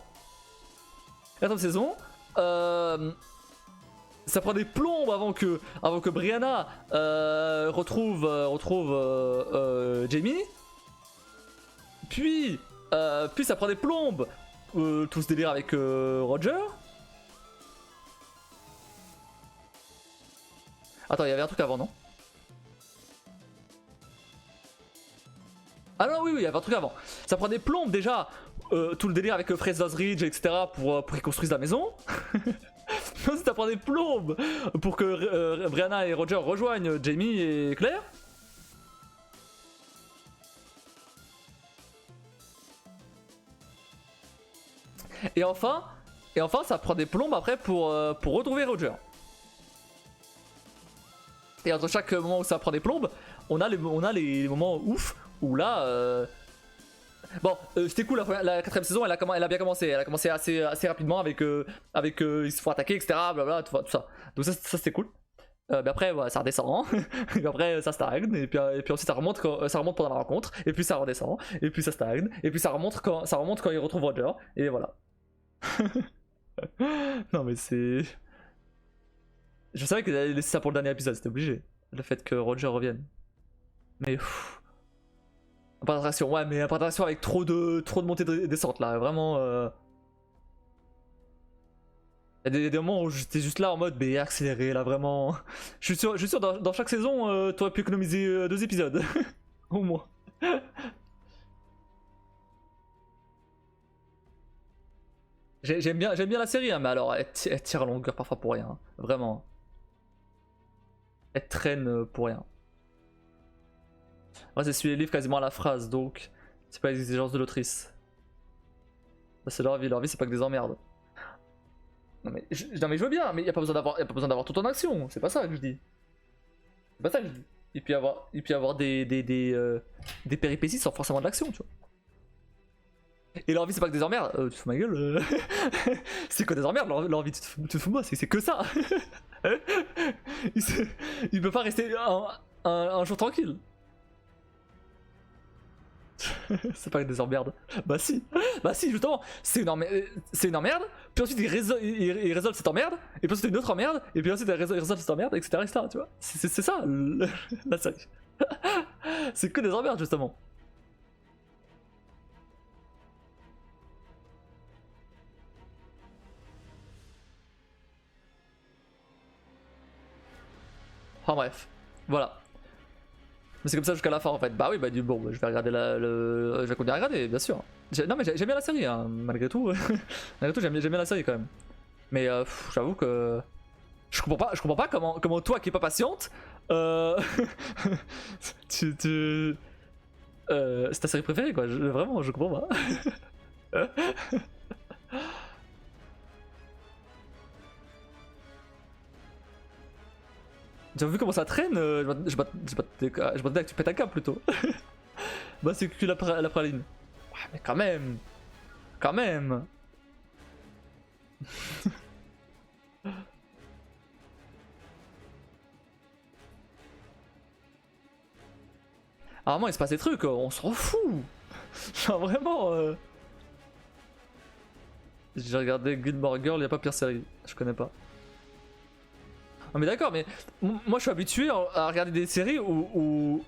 ça prend des plombes avant que Brianna retrouve Jamie. Puis ça prend des plombes. Tout ce délire avec Roger. Attends, il y avait un truc avant, non? Ah non, oui, il y avait un truc avant. Ça prend des plombes déjà. Tout le délire avec Fraser's Ridge, etc. pour qu'ils construisent la maison. Ça prend des plombes pour que Brianna et Roger rejoignent Jamie et Claire. Et enfin, ça prend des plombes après pour retrouver Roger. Et entre chaque moment où ça prend des plombes, on a les moments ouf où là. Bon, c'était cool la quatrième saison, elle a bien commencé. Elle a commencé assez rapidement avec ils se font attaquer, etc. Blablabla, tout ça. Donc ça c'était cool. Mais après ouais, ça redescend, et puis après ça stagne, et puis ensuite ça remonte pendant la rencontre, et puis ça redescend, et puis ça stagne, et puis ça remonte quand ils retrouvent Roger, et voilà. Non mais c'est... Je savais qu'ils allaient laisser ça pour le dernier épisode, c'était obligé. Le fait que Roger revienne. Mais... Pff. Pas d'attraction, ouais, mais pas d'attraction avec trop de montées et descentes là, vraiment... Il y a des moments où j'étais juste là en mode mais accéléré là vraiment. Je suis sûr dans chaque saison t'aurais pu économiser 2 épisodes. Au moins. J'aime bien la série hein, mais alors elle tire à longueur parfois pour rien. Hein. Vraiment. Elle traîne pour rien. Moi j'ai suivi les livres quasiment à la phrase donc c'est pas l'exigence de l'autrice. C'est leur vie c'est pas que des emmerdes. Non mais je veux bien, mais y a pas besoin d'avoir tout en action, c'est pas ça que je dis. C'est pas ça que je dis. Il peut y avoir des péripéties sans forcément de l'action, tu vois. Et leur vie c'est pas que des emmerdes, tu te fous ma gueule. C'est que des emmerdes, leur vie, tu te fous moi, c'est que ça. Il peut pas rester un jour tranquille. C'est pas des emmerdes. Bah si justement, c'est une emmerde, puis ensuite il résolve cette emmerde, et puis ensuite une autre emmerde, et puis ensuite il résolve cette emmerde, etc. tu vois. C'est ça la série. C'est que des emmerdes justement. Enfin bref, voilà. Mais c'est comme ça jusqu'à la fin en fait. Bah oui, bah du bon, je vais regarder je vais continuer à regarder, bien sûr. Non mais j'aime bien la série, hein, malgré tout. Malgré tout, j'aime bien la série quand même. Mais j'avoue que je comprends pas comment toi qui es pas patiente, c'est ta série préférée quoi. Vraiment, je comprends pas. Tu as vu comment ça traîne? Je m'attendais que tu pètes un câble plutôt. Bah c'est que la praline. Ouais mais quand même. Quand même. À un moment il se passe des trucs, on s'en fout. Genre vraiment. J'ai regardé Gilmore Girl, y a pas pire série. Je connais pas. Ah mais d'accord, mais moi je suis habitué à regarder des séries où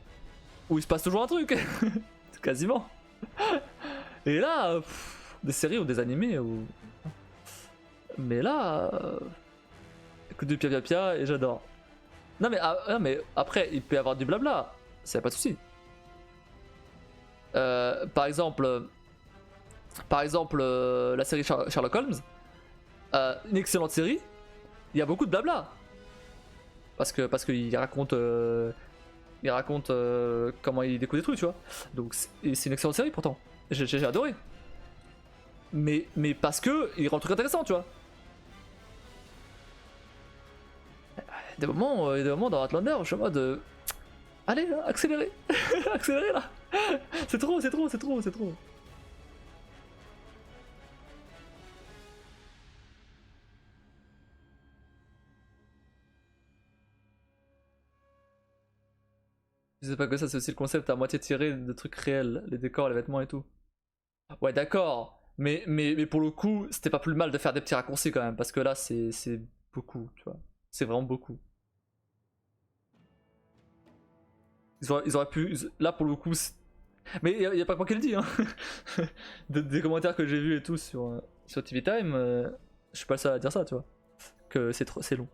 il se passe toujours un truc. Quasiment. Et là, des séries ou des animés ou. Mais là. Écoute du pia pia pia et j'adore. Non mais après, il peut y avoir du blabla. Ça y a pas de souci. Par exemple, la série Sherlock Holmes, une excellente série. Il y a beaucoup de blabla parce qu'il raconte, comment il découvre des trucs, tu vois. Donc c'est une excellente série pourtant. J'ai adoré. Mais parce que il rend le truc intéressant, tu vois. Des moments dans Outlander, je suis en mode, allez là, accélérez, accélérez là. C'est trop. Je sais pas que ça, c'est aussi le concept à moitié tiré de trucs réels, les décors, les vêtements et tout. Ouais, d'accord. Mais pour le coup, c'était pas plus mal de faire des petits raccourcis quand même, parce que là, c'est beaucoup, tu vois. C'est vraiment beaucoup. Ils auraient pu. Là, pour le coup. Mais y a pas que moi qui le dis, hein. Des commentaires que j'ai vus et tout sur TV Time, je suis pas le seul à dire ça, tu vois. Que c'est long.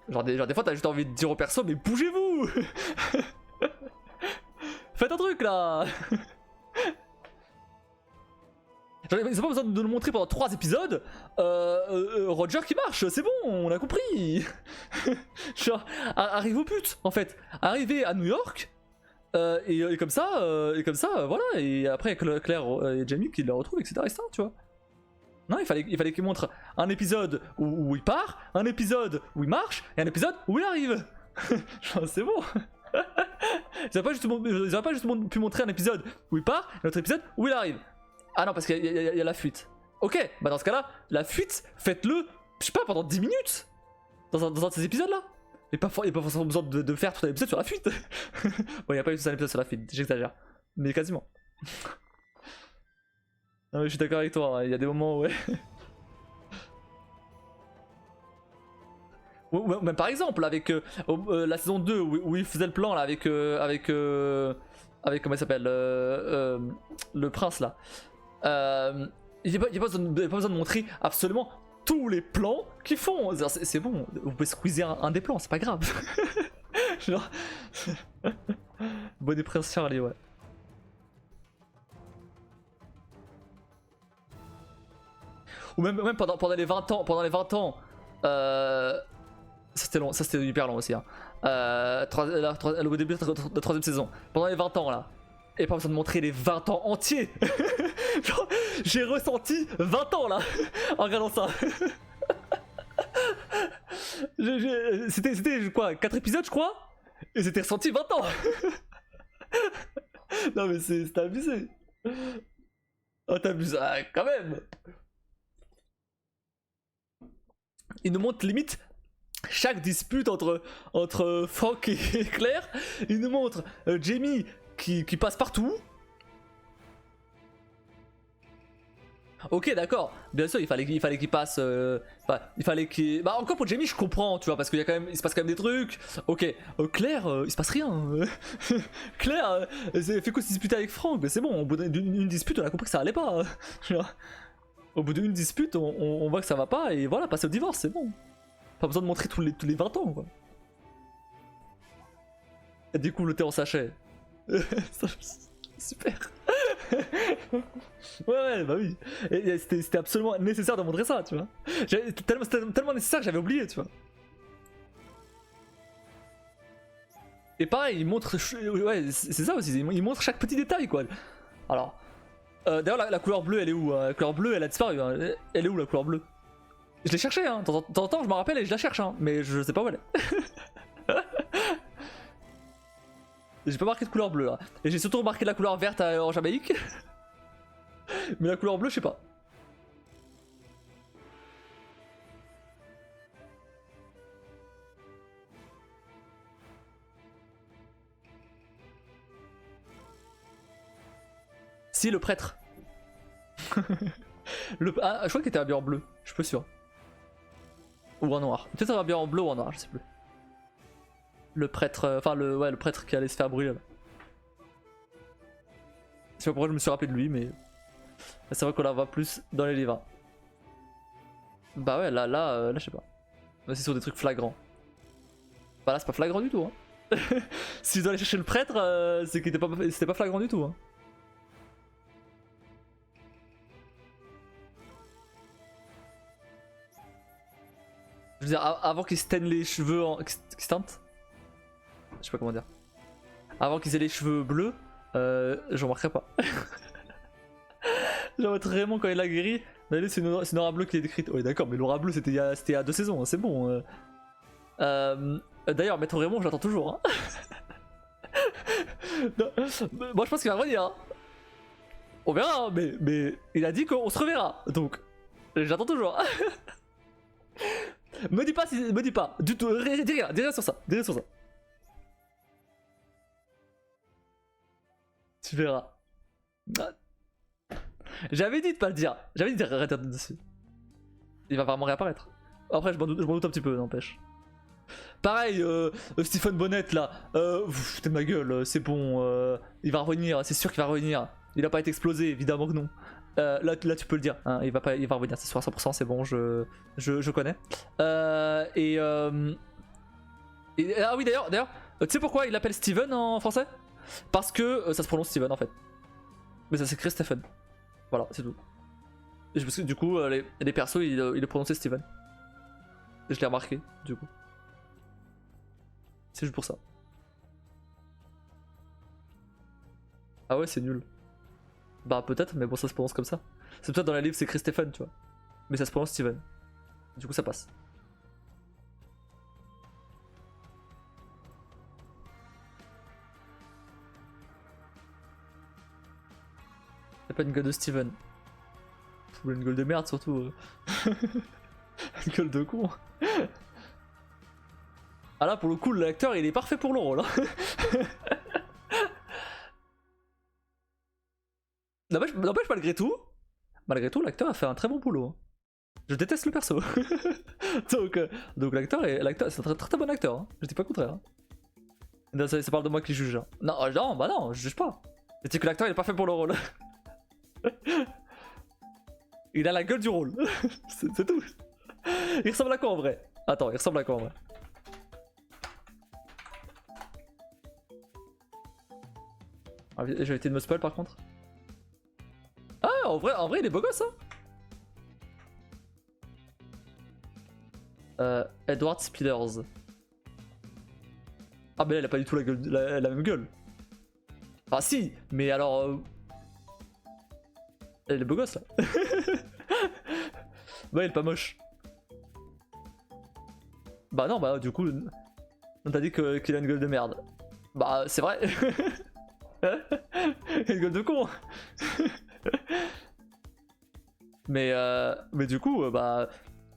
Genre des fois, t'as juste envie de dire au perso, mais bougez-vous. Faites un truc là. Ils ont pas besoin de nous montrer pendant 3 épisodes. Roger qui marche, c'est bon, on a compris. Genre, arrive au but en fait. Arriver à New York. Et comme ça, voilà. Et après, Claire et Jamie qui le retrouvent, etc., tu vois. Non, il fallait qu'il montre un épisode où il part, un épisode où il marche, et un épisode où il arrive. Genre, c'est bon. Ils auraient pas juste pu montrer un épisode où il part, et un autre épisode où il arrive. Ah non, parce qu'il y a la fuite. Ok, bah dans ce cas-là, la fuite, faites-le, je sais pas, pendant 10 minutes. Dans un de ces épisodes-là. Il n'y a pas forcément besoin de faire tout un épisode sur la fuite. Bon, il n'y a pas eu tout un épisode sur la fuite, j'exagère. Mais quasiment. Non, mais je suis d'accord avec toi, il y a des moments où. Ouais. Ou même par exemple, avec la saison 2 où il faisait le plan là, avec comment il s'appelle, le prince là. Il n'y a pas besoin de montrer absolument tous les plans qu'ils font. C'est bon, vous pouvez squeezer un des plans, c'est pas grave. Genre. Bonne Prince Charlie, ouais. Ou même pendant les 20 ans. C'était long, ça c'était hyper long aussi. Hein. Au début de la 3ème saison. Pendant les 20 ans là. Et pas besoin de montrer les 20 ans entiers. Genre, j'ai ressenti 20 ans là en regardant ça. C'était quoi, 4 épisodes je crois. Et c'était ressenti 20 ans. Non mais c'était abusé. Oh t'abuses, ah, quand même. Il nous montre limite chaque dispute entre Frank et Claire. Il nous montre Jamie qui passe partout. Ok, d'accord. Bien sûr, il fallait qu'il passe. Il fallait qu'il. Bah encore pour Jamie, je comprends, tu vois, parce qu'il y a quand même, il se passe quand même des trucs. Ok, Claire, il se passe rien. Claire, elle fait que se disputer avec Frank, mais c'est bon. Au bout d'une dispute, on a compris que ça allait pas. Au bout d'une dispute, on voit que ça va pas et voilà, passer au divorce, c'est bon. Pas besoin de montrer tous les 20 ans, quoi. Et du coup, le thé en sachet. Super. Ouais, bah oui. Et c'était absolument nécessaire de montrer ça, tu vois. C'était tellement nécessaire que j'avais oublié, tu vois. Et pareil, il montre. Ouais, c'est ça aussi, il montre chaque petit détail, quoi. Alors. D'ailleurs, la couleur bleue, elle est où? La couleur bleue, elle a disparu. Hein. Elle est où, la couleur bleue? Je l'ai cherchée, hein. De temps en temps, je m'en rappelle et je la cherche, hein. Mais je sais pas où elle est. J'ai pas marqué de couleur bleue là. Et j'ai surtout remarqué la couleur verte en Jamaïque. Mais la couleur bleue, je sais pas. Si, le prêtre. Ah, je crois qu'il était habillé en bleu, je suis pas sûr. Ou en noir. Peut-être habillé en bleu ou en noir, je sais plus. Le prêtre, enfin le prêtre qui allait se faire brûler là. Je sais pas pourquoi je me suis rappelé de lui, mais c'est vrai qu'on la voit plus dans les livres. Bah ouais, là, je sais pas. C'est sur des trucs flagrants. Bah là, c'est pas flagrant du tout. Hein. S'ils doivent aller chercher le prêtre, c'est que c'était pas flagrant du tout. Hein. Je veux dire, avant qu'ils se teignent les cheveux en. Qu'ils se teintent. Je sais pas comment dire. Avant qu'ils aient les cheveux bleus, je remarquerai pas. Genre vraiment quand il a guéri, c'est une aura bleue qui est décrite. Oui d'accord, mais l'aura bleue c'était il y a 2 saisons, hein, c'est bon. D'ailleurs, Maître Raymond, je l'attends toujours. Hein. Non, moi je pense qu'il va revenir. Hein. On verra, hein, mais il a dit qu'on se reverra. Donc, j'attends toujours. Me dis pas, me dis pas. Du tout, dis rien sur ça. Dis rien sur ça. Tu verras. J'avais dit de pas le dire. J'avais dit de arrêter dessus. Il va vraiment réapparaître. Après, je m'en doute un petit peu, n'empêche. Pareil, Stephen Bonnet là. Vous foutez de ma gueule, c'est bon. Il va revenir, c'est sûr qu'il va revenir. Il a pas été explosé, évidemment que non. Là, tu peux le dire. Hein, il va revenir, c'est sûr à 100%, c'est bon, je connais. Ah oui, d'ailleurs, tu sais pourquoi il l'appelle Steven en français? Parce que ça se prononce Steven en fait. Mais ça s'écrit Stephen. Voilà, c'est tout. Et parce que du coup, les persos, ils le prononçaient Steven. Et je l'ai remarqué, du coup. C'est juste pour ça. Ah ouais, c'est nul. Bah peut-être, mais bon, ça se prononce comme ça. C'est peut-être dans la livre, c'est écrit Stephen, tu vois. Mais ça se prononce Steven. Du coup, ça passe. Y'a pas une gueule de Steven. Une gueule de merde surtout. Une gueule de con. Ah là pour le coup l'acteur il est parfait pour le rôle. Hein. N'empêche malgré tout l'acteur a fait un très bon boulot. Hein. Je déteste le perso. donc l'acteur c'est un très bon acteur. Hein. Je dis pas le contraire. Hein. Non, ça parle de moi qui juge. Hein. Non, bah non, je juge pas. C'est que l'acteur il est pas fait pour le rôle. Il a la gueule du rôle. C'est tout. Il ressemble à quoi en vrai? Attends, il ressemble à quoi en vrai? Ah, j'ai évité de me spoil par contre. Ah, en vrai il est beau gosse hein. Edward Spillers. Ah mais là il a pas du tout la même gueule. Ah si, mais alors... Il est beau gosse là. Ouais il est pas moche. Bah non bah du coup... On t'a dit qu'il a une gueule de merde. Bah c'est vrai. Il a une gueule de con. mais du coup bah...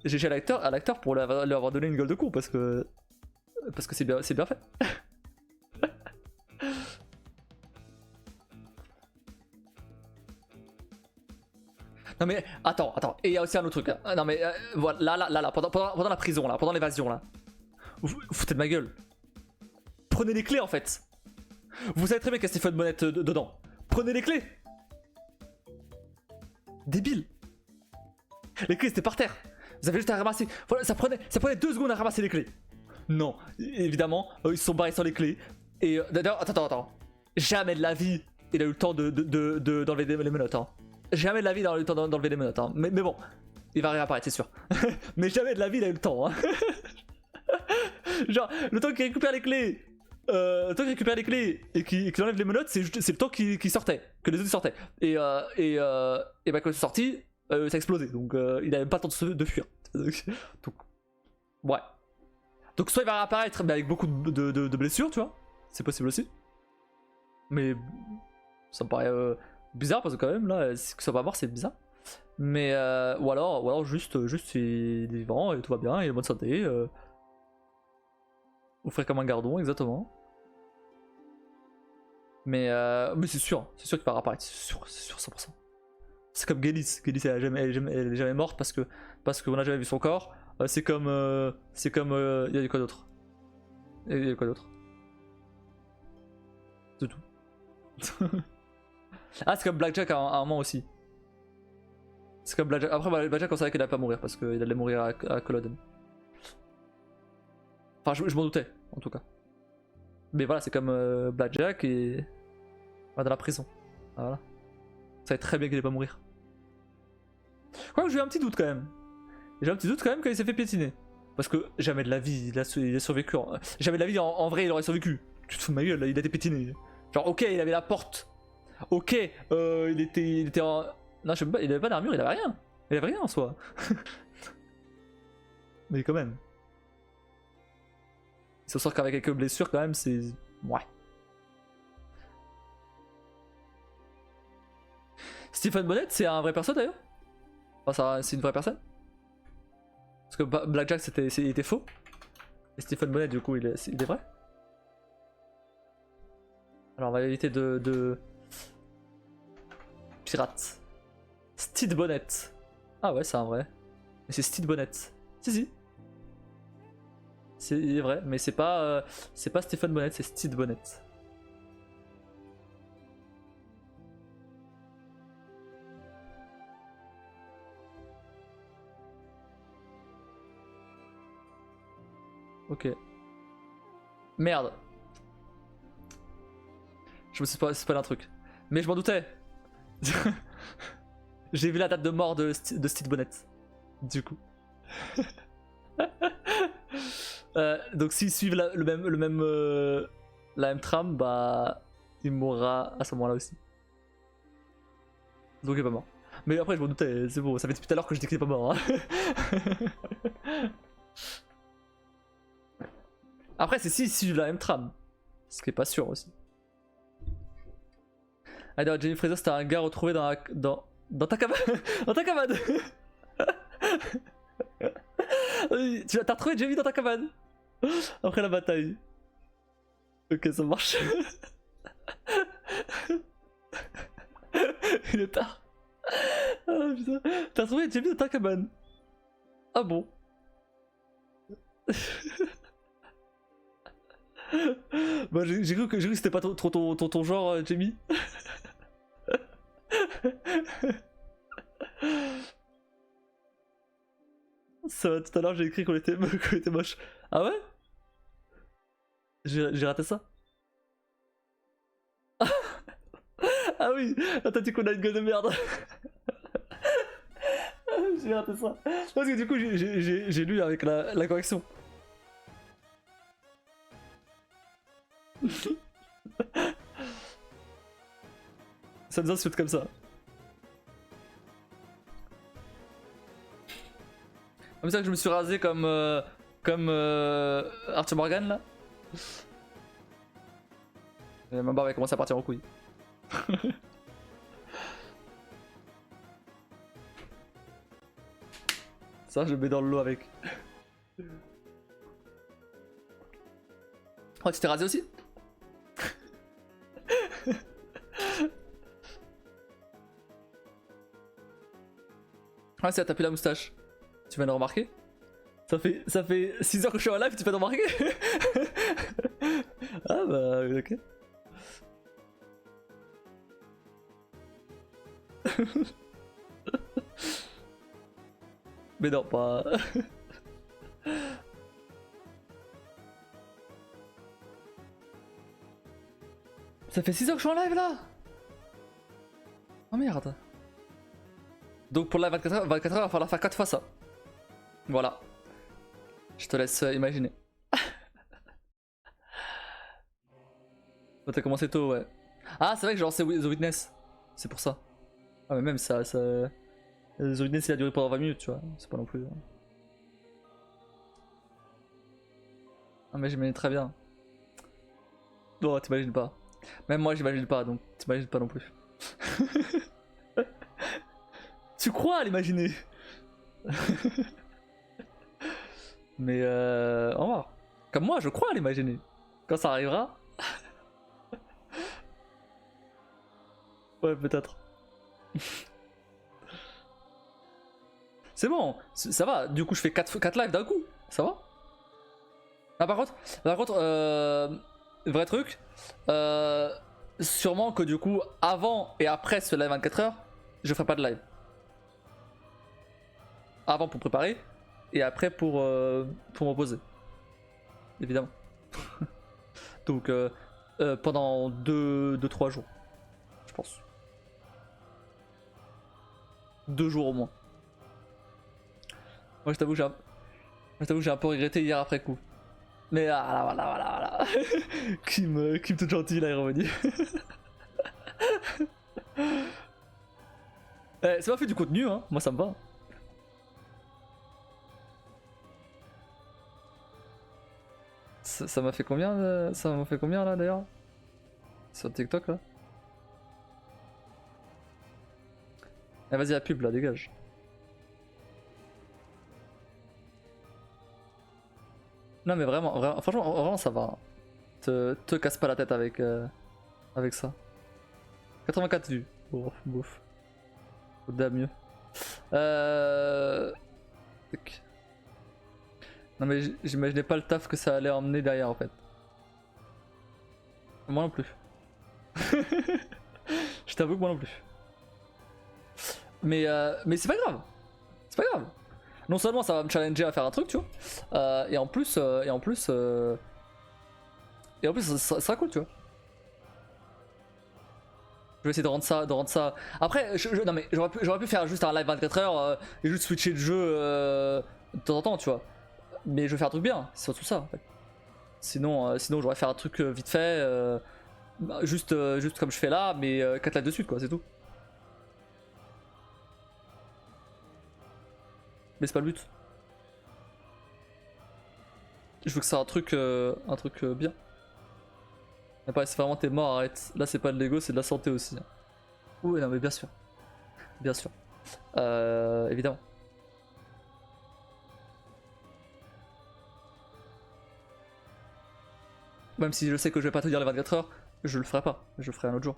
GG à l'acteur pour lui avoir donné une gueule de con parce que c'est bien fait. Non mais attends, et il y a aussi un autre truc. Hein. Non mais voilà, là, pendant la prison là, pendant l'évasion là. Vous foutez de ma gueule. Prenez les clés en fait. Vous savez très bien qu'il y a Stephen Bonnet dedans. Prenez les clés. Débile. Les clés étaient par terre. Vous avez juste à ramasser. Voilà, ça prenait 2 secondes à ramasser les clés. Non, évidemment, ils se sont barrés sans les clés. Et d'ailleurs, attends. Jamais de la vie, il a eu le temps d'enlever les menottes. Hein. Jamais de la vie, il a eu le temps d'enlever les menottes. Hein. Mais bon, il va réapparaître, c'est sûr. Mais jamais de la vie, il a eu le temps. Hein. Genre, le temps qu'il récupère les clés. Et qu'il enlève les menottes, c'est le temps qu'il sortait, que les autres sortaient. Et bah quand ils sont sortis, ça a explosé. Donc il a même pas le temps de fuir. Donc, ouais. Donc soit il va réapparaître mais avec beaucoup de blessures, tu vois. C'est possible aussi. Mais ça me paraît bizarre parce que quand même là, que ce soit pas mort c'est bizarre. Mais ou alors juste il est vivant et tout va bien, il est en bonne santé. Ou frais comme un gardon, exactement. Mais c'est sûr qu'il va réapparaître, c'est sûr 100%. C'est comme Gelis, elle est jamais morte parce qu'on n'a jamais vu son corps. C'est comme il y a quoi d'autre? Il y a quoi d'autre? C'est tout. Ah, c'est comme Blackjack à un moment aussi. C'est comme Blackjack. Après, Blackjack, on savait qu'il allait pas mourir parce qu'il allait mourir à Culloden. Enfin, je m'en doutais, en tout cas. Mais voilà, c'est comme Blackjack et. Dans la prison. Voilà. On savait très bien qu'il allait pas mourir. Quoique, j'ai eu un petit doute quand même. J'ai un petit doute quand même quand il s'est fait piétiner. Parce que jamais de la vie, il a survécu. Jamais de la vie, en vrai, il aurait survécu. Tu te fous de ma gueule, là, il a été piétiné. Genre, ok, il avait la porte. Ok, il était en. Non, je sais pas, il avait pas d'armure, il avait rien. Il avait rien en soi. Mais quand même. Il s'en sort qu'avec quelques blessures, quand même, c'est. Ouais. Stephen Bonnet, c'est un vrai perso d'ailleurs? Enfin, c'est une vraie personne? Parce que Blackjack, il était faux. Et Stephen Bonnet, du coup, il est vrai? Alors, on va éviter de. Pirate. Steve Bonnet. Ah ouais, c'est un vrai. Mais c'est Steve Bonnet. Si. Il est vrai, mais c'est pas Stephen Bonnet, c'est Steve Bonnet. Ok. Merde. Je me suis pas un truc. Mais je m'en doutais. J'ai vu la date de mort de Steve Bonnet. Du coup. Donc s'ils suivent la même trame, bah il mourra à ce moment-là aussi. Donc il est pas mort. Mais après je m'en doutais, c'est bon, ça fait depuis tout à l'heure que je dis qu'il est pas mort. Hein. Après c'est s'ils suivent la même trame. Ce qui est pas sûr aussi. Ah d'ailleurs Jenny Fraser c'était un gars retrouvé dans ta cabane. Dans ta cabane. Tu t'as retrouvé Jamie dans ta cabane après la bataille. Ok, ça marche. Il est tard. Ah putain. T'as retrouvé Jamie dans ta cabane. Ah bon. Bah j'ai cru que c'était pas trop ton genre, Jamie. Ça va, tout à l'heure j'ai écrit qu'on était moche. Ah ouais? J'ai raté ça? Ah oui! Attends, tu qu'on a une gueule de merde! J'ai raté ça. Parce que du coup j'ai lu avec la correction. Ça nous insulte comme ça. Comme ça que je me suis rasé comme Arthur Morgan là. Et ma barbe va commencer à partir en couille. Ça je le mets dans le lot avec. Oh tu t'es rasé aussi? Ah c'est t'as plus la moustache. Tu viens de remarquer? Ça fait 6 heures que je suis en live, tu viens de remarquer? Ah bah ok. Mais non, pas... Ça fait 6 heures que je suis en live là. Oh merde. Donc pour la 24 heures, il va falloir faire 4 fois ça. Voilà. Je te laisse imaginer. T'as commencé tôt, ouais. Ah, c'est vrai que j'ai lancé The Witness. C'est pour ça. Ah, mais même ça. The Witness il a duré pendant 20 minutes, tu vois. C'est pas non plus. Ah, mais j'imagine très bien. Non, t'imagines pas. Même moi j'imagine pas, donc t'imagines pas non plus. Tu crois à l'imaginer. Mais au revoir. Comme moi, je crois à l'imaginer. Quand ça arrivera. Ouais, peut-être. C'est bon, ça va. Du coup, je fais 4 lives d'un coup. Ça va. Ah, par contre, vrai truc. Sûrement que du coup, avant et après ce live 24 heures, je ferai pas de live. Avant pour préparer et après pour me reposer. Évidemment. Donc pendant 2-3 jours, je pense. 2 jours au moins. Moi je t'avoue j'ai un peu regretté hier après coup. Mais voilà. Kim toute gentil là est revenu. C'est pas fait du contenu hein, moi ça me va. Ça m'a fait combien ça m'a fait combien là d'ailleurs? Sur TikTok là? Eh vas-y la pub là, dégage. Non mais vraiment, franchement, vraiment ça va. Te casse pas la tête avec ça. 84 vues. Bouf. Au-delà mieux. Tac. Non mais j'imaginais pas le taf que ça allait emmener derrière en fait. Moi non plus. Je t'avoue que moi non plus. Mais c'est pas grave. C'est pas grave. Non seulement ça va me challenger à faire un truc, tu vois. Et en plus, ça sera cool, tu vois. Je vais essayer de rendre ça. Après, non mais j'aurais pu faire juste un live 24 heures et juste switcher de jeu de temps en temps, tu vois. Mais je vais faire un truc bien, c'est surtout ça en fait. Sinon j'aurais fait un truc vite fait, juste comme je fais là, mais 4 lives de suite quoi, c'est tout. Mais c'est pas le but. Je veux que c'est un truc bien. Après, c'est vraiment t'es mort, arrête. Là, c'est pas de l'ego, c'est de la santé aussi. Oui, non, mais bien sûr. Bien sûr. Évidemment. Même si je sais que je vais pas te dire les 24 heures, je le ferai pas. Je le ferai un autre jour.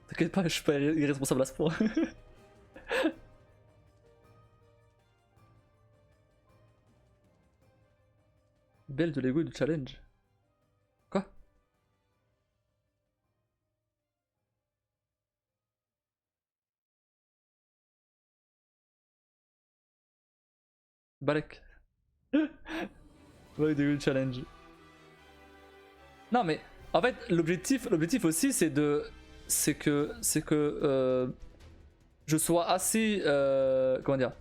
T'inquiète pas, je suis pas irresponsable à ce point. Belle de l'ego et du challenge. Quoi? Balek. Ouais, du challenge. Non, mais en fait, l'objectif aussi, c'est que je sois assez, comment dire,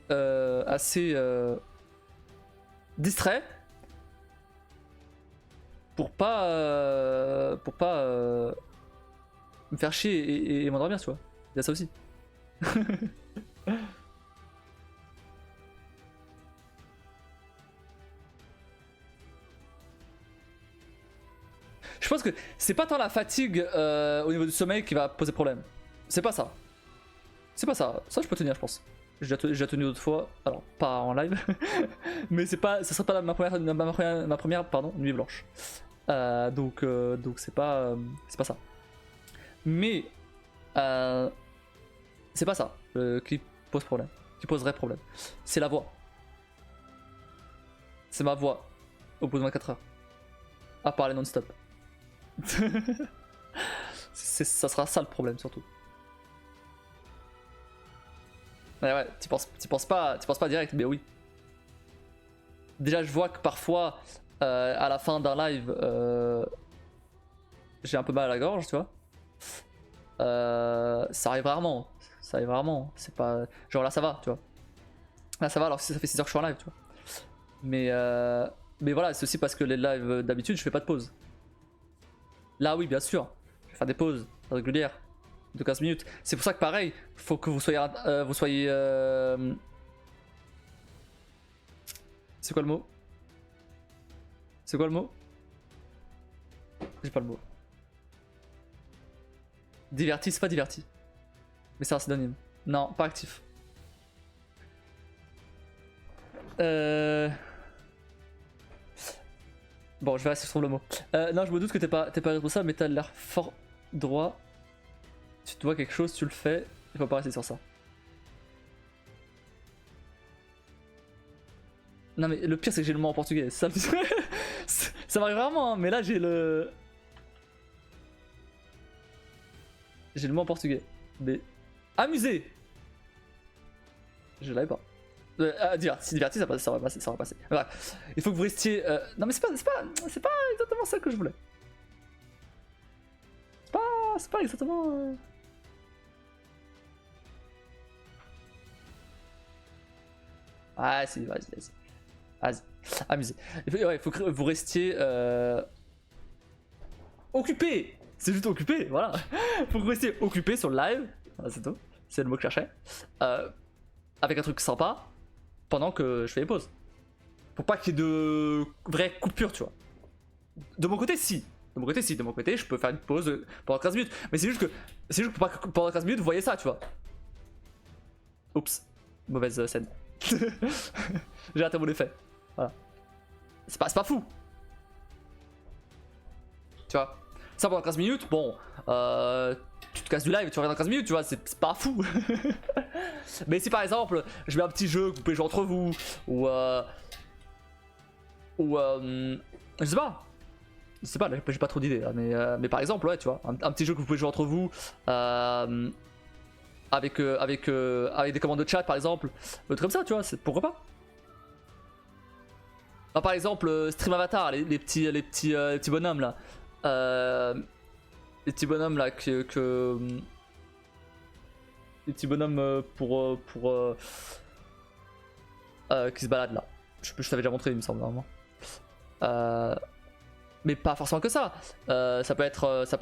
assez distrait pour pas me faire chier et m'endormir, tu vois. Il y a ça aussi. Je pense que c'est pas tant la fatigue au niveau du sommeil qui va poser problème. C'est pas ça. C'est pas ça. Ça, je peux tenir, je pense. J'ai déjà tenu d'autres fois. Alors, pas en live. Mais ça sera pas ma première pardon, nuit blanche. Donc c'est pas ça. Mais c'est pas ça qui pose problème. Qui poserait problème. C'est la voix. C'est ma voix au bout de 24 heures. À parler non-stop. Ça sera ça le problème surtout. Ouais, t'y penses pas direct, mais oui. Déjà, je vois que parfois, à la fin d'un live, j'ai un peu mal à la gorge, tu vois. Ça arrive rarement. Ça arrive rarement. C'est pas. Genre là, ça va, tu vois. Là, ça va, alors que ça fait 6 heures que je suis en live, tu vois. Mais voilà, c'est aussi parce que les lives d'habitude, je fais pas de pause. Là, oui, bien sûr. Je vais faire des pauses régulières de 15 minutes. C'est pour ça que pareil, faut que vous soyez c'est quoi le mot? C'est quoi le mot? J'ai pas le mot. Diverti, c'est pas diverti. Mais c'est un synonyme. Non, pas actif. Bon, je verrai si je trouve le mot. Non, je me doute que t'es pas responsable, mais t'as l'air fort droit. Tu te vois quelque chose, tu le fais. Il faut pas rester sur ça. Non, mais le pire, c'est que j'ai le mot en portugais. Ça m'arrive rarement, hein, mais là, j'ai le. J'ai le mot en portugais. Mais. Amusé! Je l'avais pas. Diverti, ça va passer, ça va passer. Bref, il faut que vous restiez. Non, mais c'est pas exactement ça que je voulais. C'est pas exactement. Ah, si, vas-y. Amusez. Il faut que vous restiez. Occupé! C'est juste occupé, voilà. Faut que vous restiez occupé sur le live. Voilà, c'est tout. C'est le mot que je cherchais. Avec un truc sympa pendant que je fais les pauses. Pour pas qu'il y ait de vraies coupures, tu vois. De mon côté, si. De mon côté, je peux faire une pause pendant 15 minutes. Mais c'est juste que pour pas que pendant 15 minutes, vous voyez ça, tu vois. Oups. Mauvaise scène. J'ai raté mon effet. Voilà. C'est pas fou. Tu vois. Ça pendant 15 minutes, bon. Tu te casses du live et tu reviens dans 15 minutes, tu vois, c'est pas fou. Mais si par exemple, je mets un petit jeu que vous pouvez jouer entre vous, ou je sais pas. Là j'ai pas trop d'idées, mais par exemple, ouais, tu vois, un petit jeu que vous pouvez jouer entre vous, avec des commandes de chat par exemple, un truc comme ça, tu vois, pourquoi pas. Ah, par exemple, Stream Avatar, les petits bonhommes là. Les petits bonhommes là les petits bonhommes qui se baladent là. Je t'avais déjà montré, il me semble, normalement. Mais pas forcément que ça. Ça peut être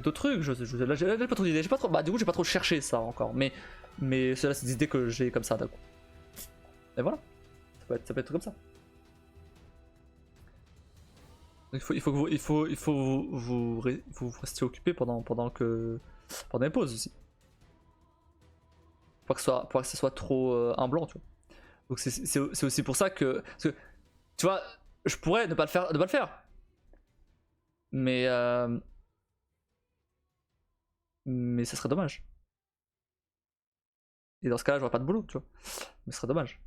d'autres trucs. Là, j'ai pas trop d'idées. Bah, du coup, j'ai pas trop cherché ça encore. Mais c'est des idées que j'ai comme ça d'un coup. Et voilà. Ça peut être comme ça. Donc, il faut vous restiez occupé pendant les pauses aussi. Pour que ce soit trop un blanc, tu vois. Donc c'est aussi pour ça que, parce que tu vois, je pourrais ne pas le faire. Mais ça serait dommage. Et dans ce cas-là, j'aurais pas de boulot, tu vois. Mais ce serait dommage.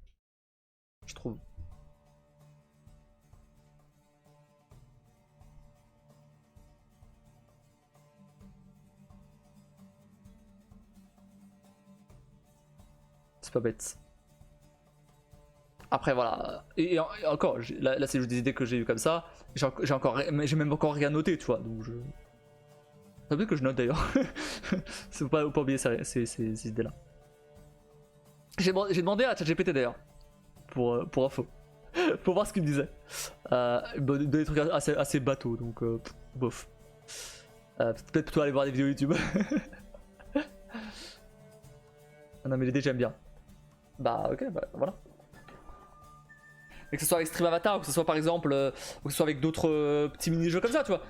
Je trouve. C'est pas bête. Après voilà, et encore, là c'est juste des idées que j'ai eues comme ça. J'ai même encore rien noté, tu vois. Donc je. Ça veut dire que je note d'ailleurs. Faut pas oublier ces idées-là. J'ai demandé à ChatGPT d'ailleurs, pour info, pour voir ce qu'il me disait. Des trucs assez bateaux, donc bof. Peut-être plutôt aller voir des vidéos YouTube. Non mais l'idée j'aime bien. Bah ok, bah voilà. Et que ce soit avec Stream Avatar ou que ce soit par exemple ou que ce soit avec d'autres petits mini-jeux comme ça, tu vois.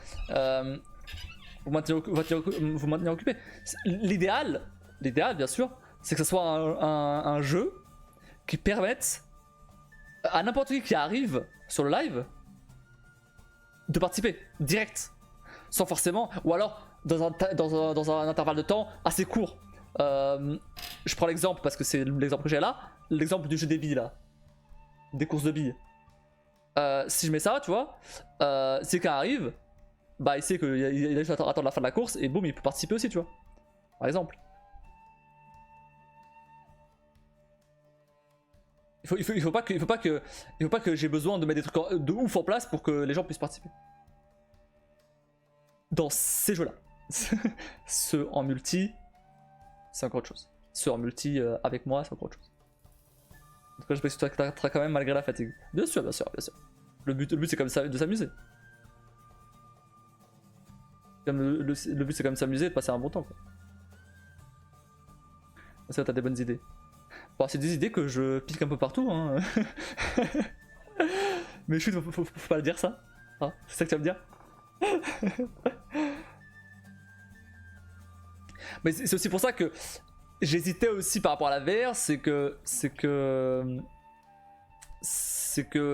Vous maintenir occupé. L'idéal bien sûr, c'est que ce soit un jeu qui permette à n'importe qui arrive sur le live de participer direct, sans forcément, ou alors dans un intervalle de temps assez court. Je prends l'exemple parce que c'est l'exemple que j'ai là, l'exemple du jeu des billes là. Des courses de billes. Si je mets ça, tu vois, si quelqu'un arrive, bah il sait qu'il a juste à attendre la fin de la course et boum, il peut participer aussi, tu vois. Par exemple. Il faut pas que j'ai besoin de mettre des trucs de ouf en place pour que les gens puissent participer. Dans ces jeux-là. Ceux en multi, c'est encore autre chose. Ceux en multi avec moi, c'est encore autre chose. En tout cas, je pense que tu t'arrêteras quand même malgré la fatigue. Bien sûr. Le but c'est comme ça de s'amuser. Le but c'est comme s'amuser et de passer un bon temps, quoi. Ça, t'as des bonnes idées. Bon, c'est des idées que je pique un peu partout, hein. Mais chut, faut pas le dire ça. Hein, c'est ça que tu vas me dire. Mais c'est aussi pour ça que j'hésitais aussi par rapport à la VR, c'est que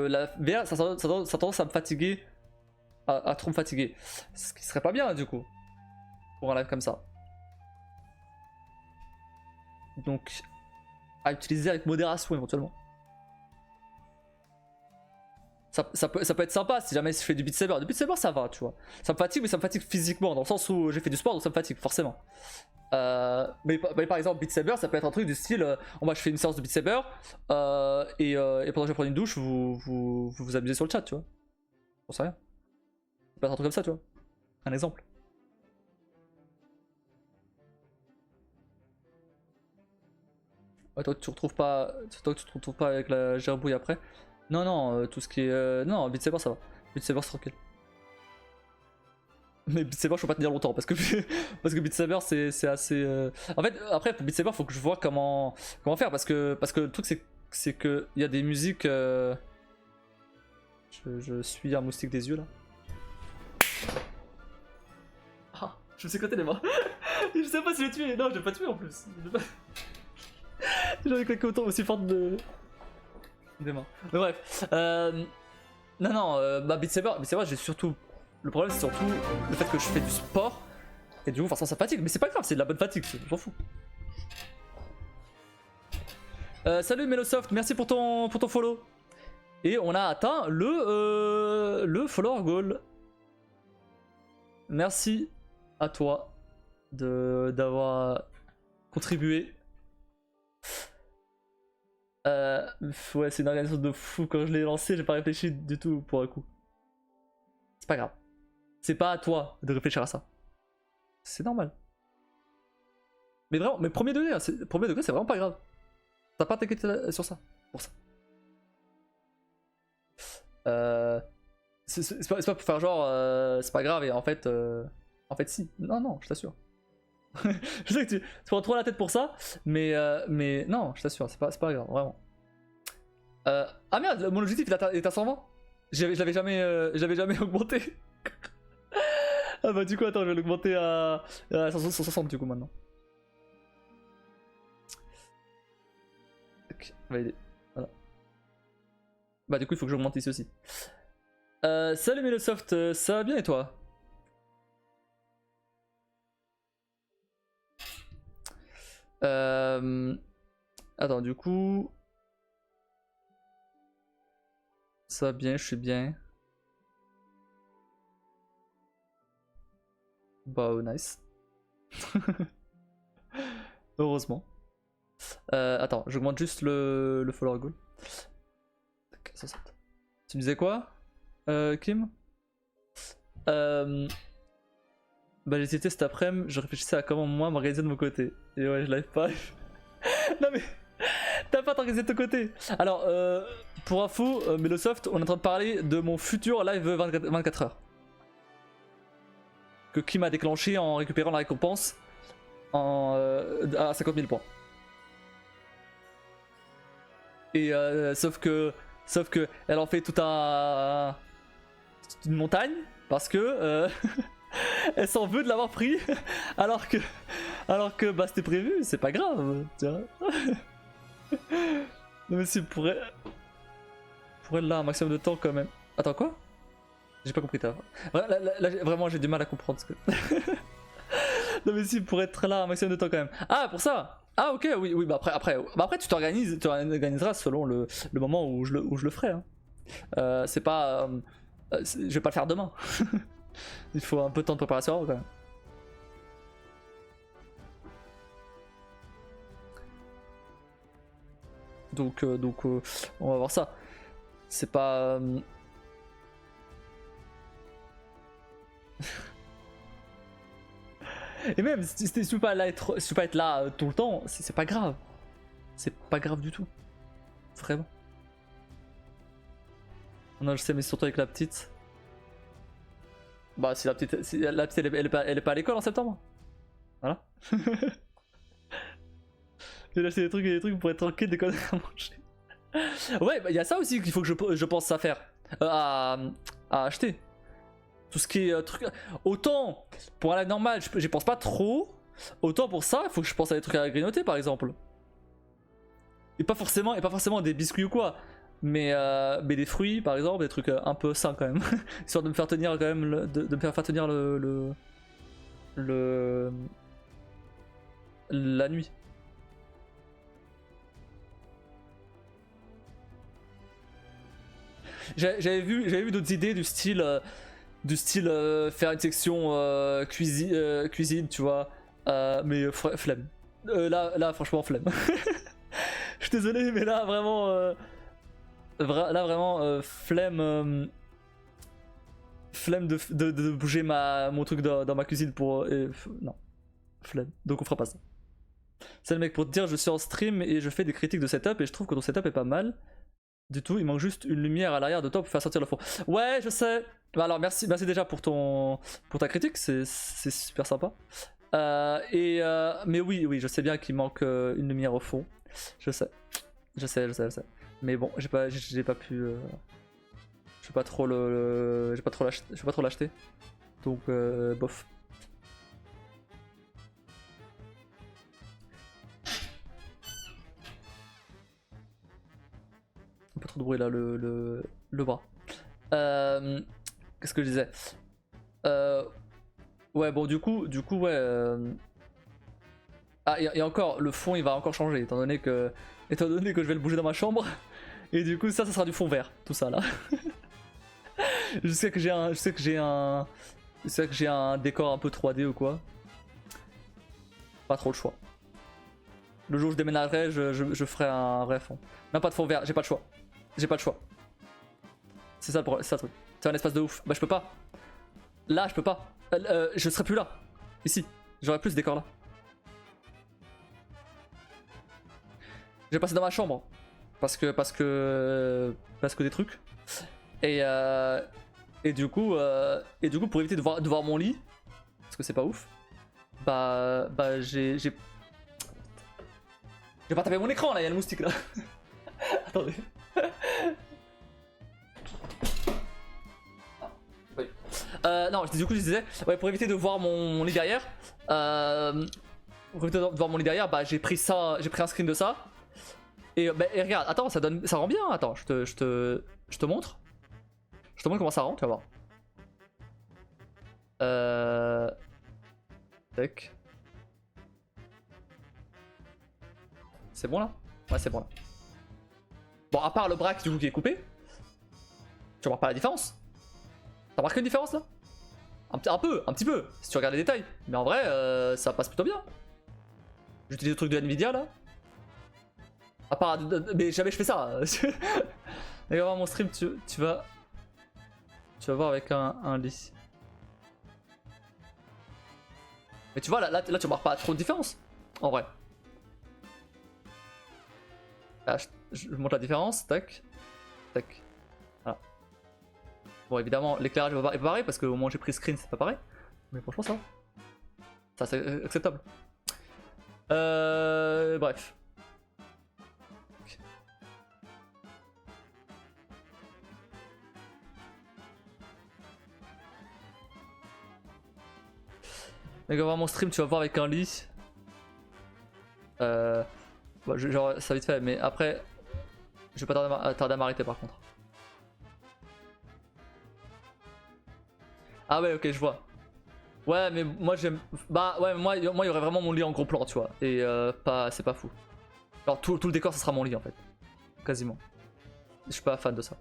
la VR, ça a tendance à me fatiguer, à trop me fatiguer. Ce qui serait pas bien du coup, pour un live comme ça. Donc, à utiliser avec modération éventuellement. Ça peut être sympa si jamais je fais du Beat Saber. Du Beat Saber ça va, tu vois. Ça me fatigue, mais ça me fatigue physiquement, dans le sens où j'ai fait du sport, donc ça me fatigue forcément. Mais par exemple, Beat Saber, ça peut être un truc du style moi je fais une séance de Beat Saber et pendant que je vais prendre une douche, vous amusez sur le chat, tu vois. J'en sais rien. Ça peut être un truc comme ça, tu vois. Un exemple. Ouais, toi, tu te retrouves pas avec la gerbouille après. Non, non, tout ce qui est. Non, Beat Saber ça va. Beat Saber c'est tranquille. Mais Beat Saber je peux pas tenir longtemps parce que parce que Beat Saber c'est assez. En fait après pour Beat Saber faut que je vois comment faire parce que le truc c'est que il y a des musiques. Je suis un moustique des yeux là. Ah, je me suis éclaté les mains. Je sais pas si je l'ai tué. Non, je l'ai pas tué en plus. J'en ai claqué autant aussi fort des mains. Mais bref. Non, bah Beat Saber j'ai surtout. Le problème c'est surtout le fait que je fais du sport et du coup forcément ça fatigue, mais c'est pas grave, c'est de la bonne fatigue, je m'en fous. Salut Melosoft, merci pour ton follow. Et on a atteint le follower goal. Merci à toi d'avoir contribué. Ouais, c'est une organisation de fou. Quand je l'ai lancé, j'ai pas réfléchi du tout pour un coup. C'est pas grave. C'est pas à toi de réfléchir à ça. C'est normal. Mais vraiment, mais premier degré, c'est vraiment pas grave. T'as pas à t'inquiéter sur ça. Pour ça. C'est pas pour faire genre c'est pas grave et en fait si. Non, je t'assure. Je sais que tu prends trop la tête pour ça, mais non, je t'assure, c'est pas grave, vraiment. Ah merde, mon objectif est à 120. Je l'avais jamais augmenté. Ah bah du coup attends, je vais l'augmenter à 160 du coup maintenant. Ok, validé. Voilà. Bah du coup il faut que j'augmente ici aussi. Salut Melosoft, ça va bien et toi? Attends, du coup... Ça va bien, je suis bien. Bah, nice. Heureusement. Attends, j'augmente juste le follower goal. 60. Tu me disais quoi, Kim? Bah, j'ai hésité cet après-midi, je réfléchissais à comment moi m'organiser de mon côté. Et ouais, je l'avais pas. Non mais, t'as pas t'organiser de ton côté. Alors, pour info, Melosoft, on est en train de parler de mon futur live 24 heures. Que Kim a déclenché en récupérant la récompense à 50 000 points. Et sauf que elle en fait toute une montagne parce que elle s'en veut de l'avoir pris alors que bah c'était prévu, c'est pas grave, tu vois. Non mais si pour elle là un maximum de temps quand même. Attends quoi? J'ai pas compris ta. Là, vraiment j'ai du mal à comprendre ce que. Non mais si pour être là un maximum de temps quand même. Ah pour ça. Ah ok oui bah après tu t'organiseras selon le moment où je le ferai. Hein. C'est pas je vais pas le faire demain. Il faut un peu de temps de préparation quand même. Donc on va voir ça. C'est pas et même si tu peux pas être là tout le temps, c'est pas grave. C'est pas grave du tout. Vraiment. Non, je sais, mais surtout avec la petite. Bah, si la petite elle est pas à l'école en septembre. Voilà. J'ai acheté des trucs pour être tranquille, des conneries à manger. Ouais, bah, y a ça aussi qu'il faut que je pense à faire. à acheter. Tout ce qui est truc. Autant pour un live normal, j'y pense pas trop. Autant pour ça, il faut que je pense à des trucs à grignoter par exemple. Et pas forcément des biscuits ou quoi. Mais des fruits par exemple, des trucs un peu sains quand même. Histoire de me faire tenir quand même. De me faire tenir la nuit. J'avais vu d'autres idées du style faire une section cuisine, tu vois. Mais flemme. Là, franchement, flemme. Je suis désolé, mais là, vraiment. Flemme. Flemme de bouger mon truc dans ma cuisine pour. Non. Flemme. Donc on fera pas ça. C'est le mec pour te dire, je suis en stream et je fais des critiques de setup et je trouve que ton setup est pas mal. Du tout, il manque juste une lumière à l'arrière de toi pour faire sortir le fond. Ouais, je sais. Bah alors merci déjà pour ta critique, c'est super sympa. Mais oui, je sais bien qu'il manque une lumière au fond. Je sais. Mais bon, j'ai pas pu. Je vais pas trop l'acheter. Donc bof. Un peu trop de bruit là, le bras. Qu'est-ce que je disais? Ouais, bon, du coup, ouais. Ah, et encore, le fond il va encore changer, étant donné que je vais le bouger dans ma chambre. Et du coup, ça sera du fond vert, tout ça là. Je sais que j'ai un décor un peu 3D ou quoi. Pas trop le choix. Le jour où je déménagerai, je ferai un vrai fond. Non, pas de fond vert, j'ai pas le choix. C'est ça le truc. C'est un espace de ouf. Bah je peux pas. Là je peux pas. Je serai plus là. Ici. J'aurai plus ce décor là. Je vais passer dans ma chambre. Parce que des trucs. Et du coup pour éviter de voir mon lit. Parce que c'est pas ouf. Bah j'ai... Je vais pas taper mon écran là, il y a le moustique là. Attendez. Oui. Non, du coup je disais, ouais, pour éviter de voir mon lit derrière, bah j'ai pris un screen de ça. Et regarde, attends, ça rend bien. Attends, je te montre. Je te montre comment ça rend, tu vas voir. Tac. C'est bon là? Ouais, c'est bon là. Bon, à part le braque du coup qui est coupé, tu vois pas la différence? T'as remarqué une différence là? Un petit peu, si tu regardes les détails. Mais en vrai, ça passe plutôt bien. J'utilise le truc de Nvidia là. À part. Mais jamais je fais ça. Regarde mon stream, tu vas voir avec un lit. Mais tu vois, là tu remarques pas trop de différence. En vrai. Là, je montre la différence, tac. Tac. Voilà. Bon, évidemment, l'éclairage est pas pareil parce qu'au moment où j'ai pris screen, c'est pas pareil. Mais franchement, ça va. Ça, c'est acceptable. Bref. Mais voir mon stream, tu vas voir avec un lit. Bon, genre, ça vite fait, mais après, je vais pas tarder à m'arrêter par contre. Ah ouais, ok, je vois. Ouais, mais moi j'aime. Bah ouais, moi il y aurait vraiment mon lit en gros plan, tu vois. Et c'est pas fou. Alors tout le décor, ça sera mon lit en fait. Quasiment. Je suis pas fan de ça.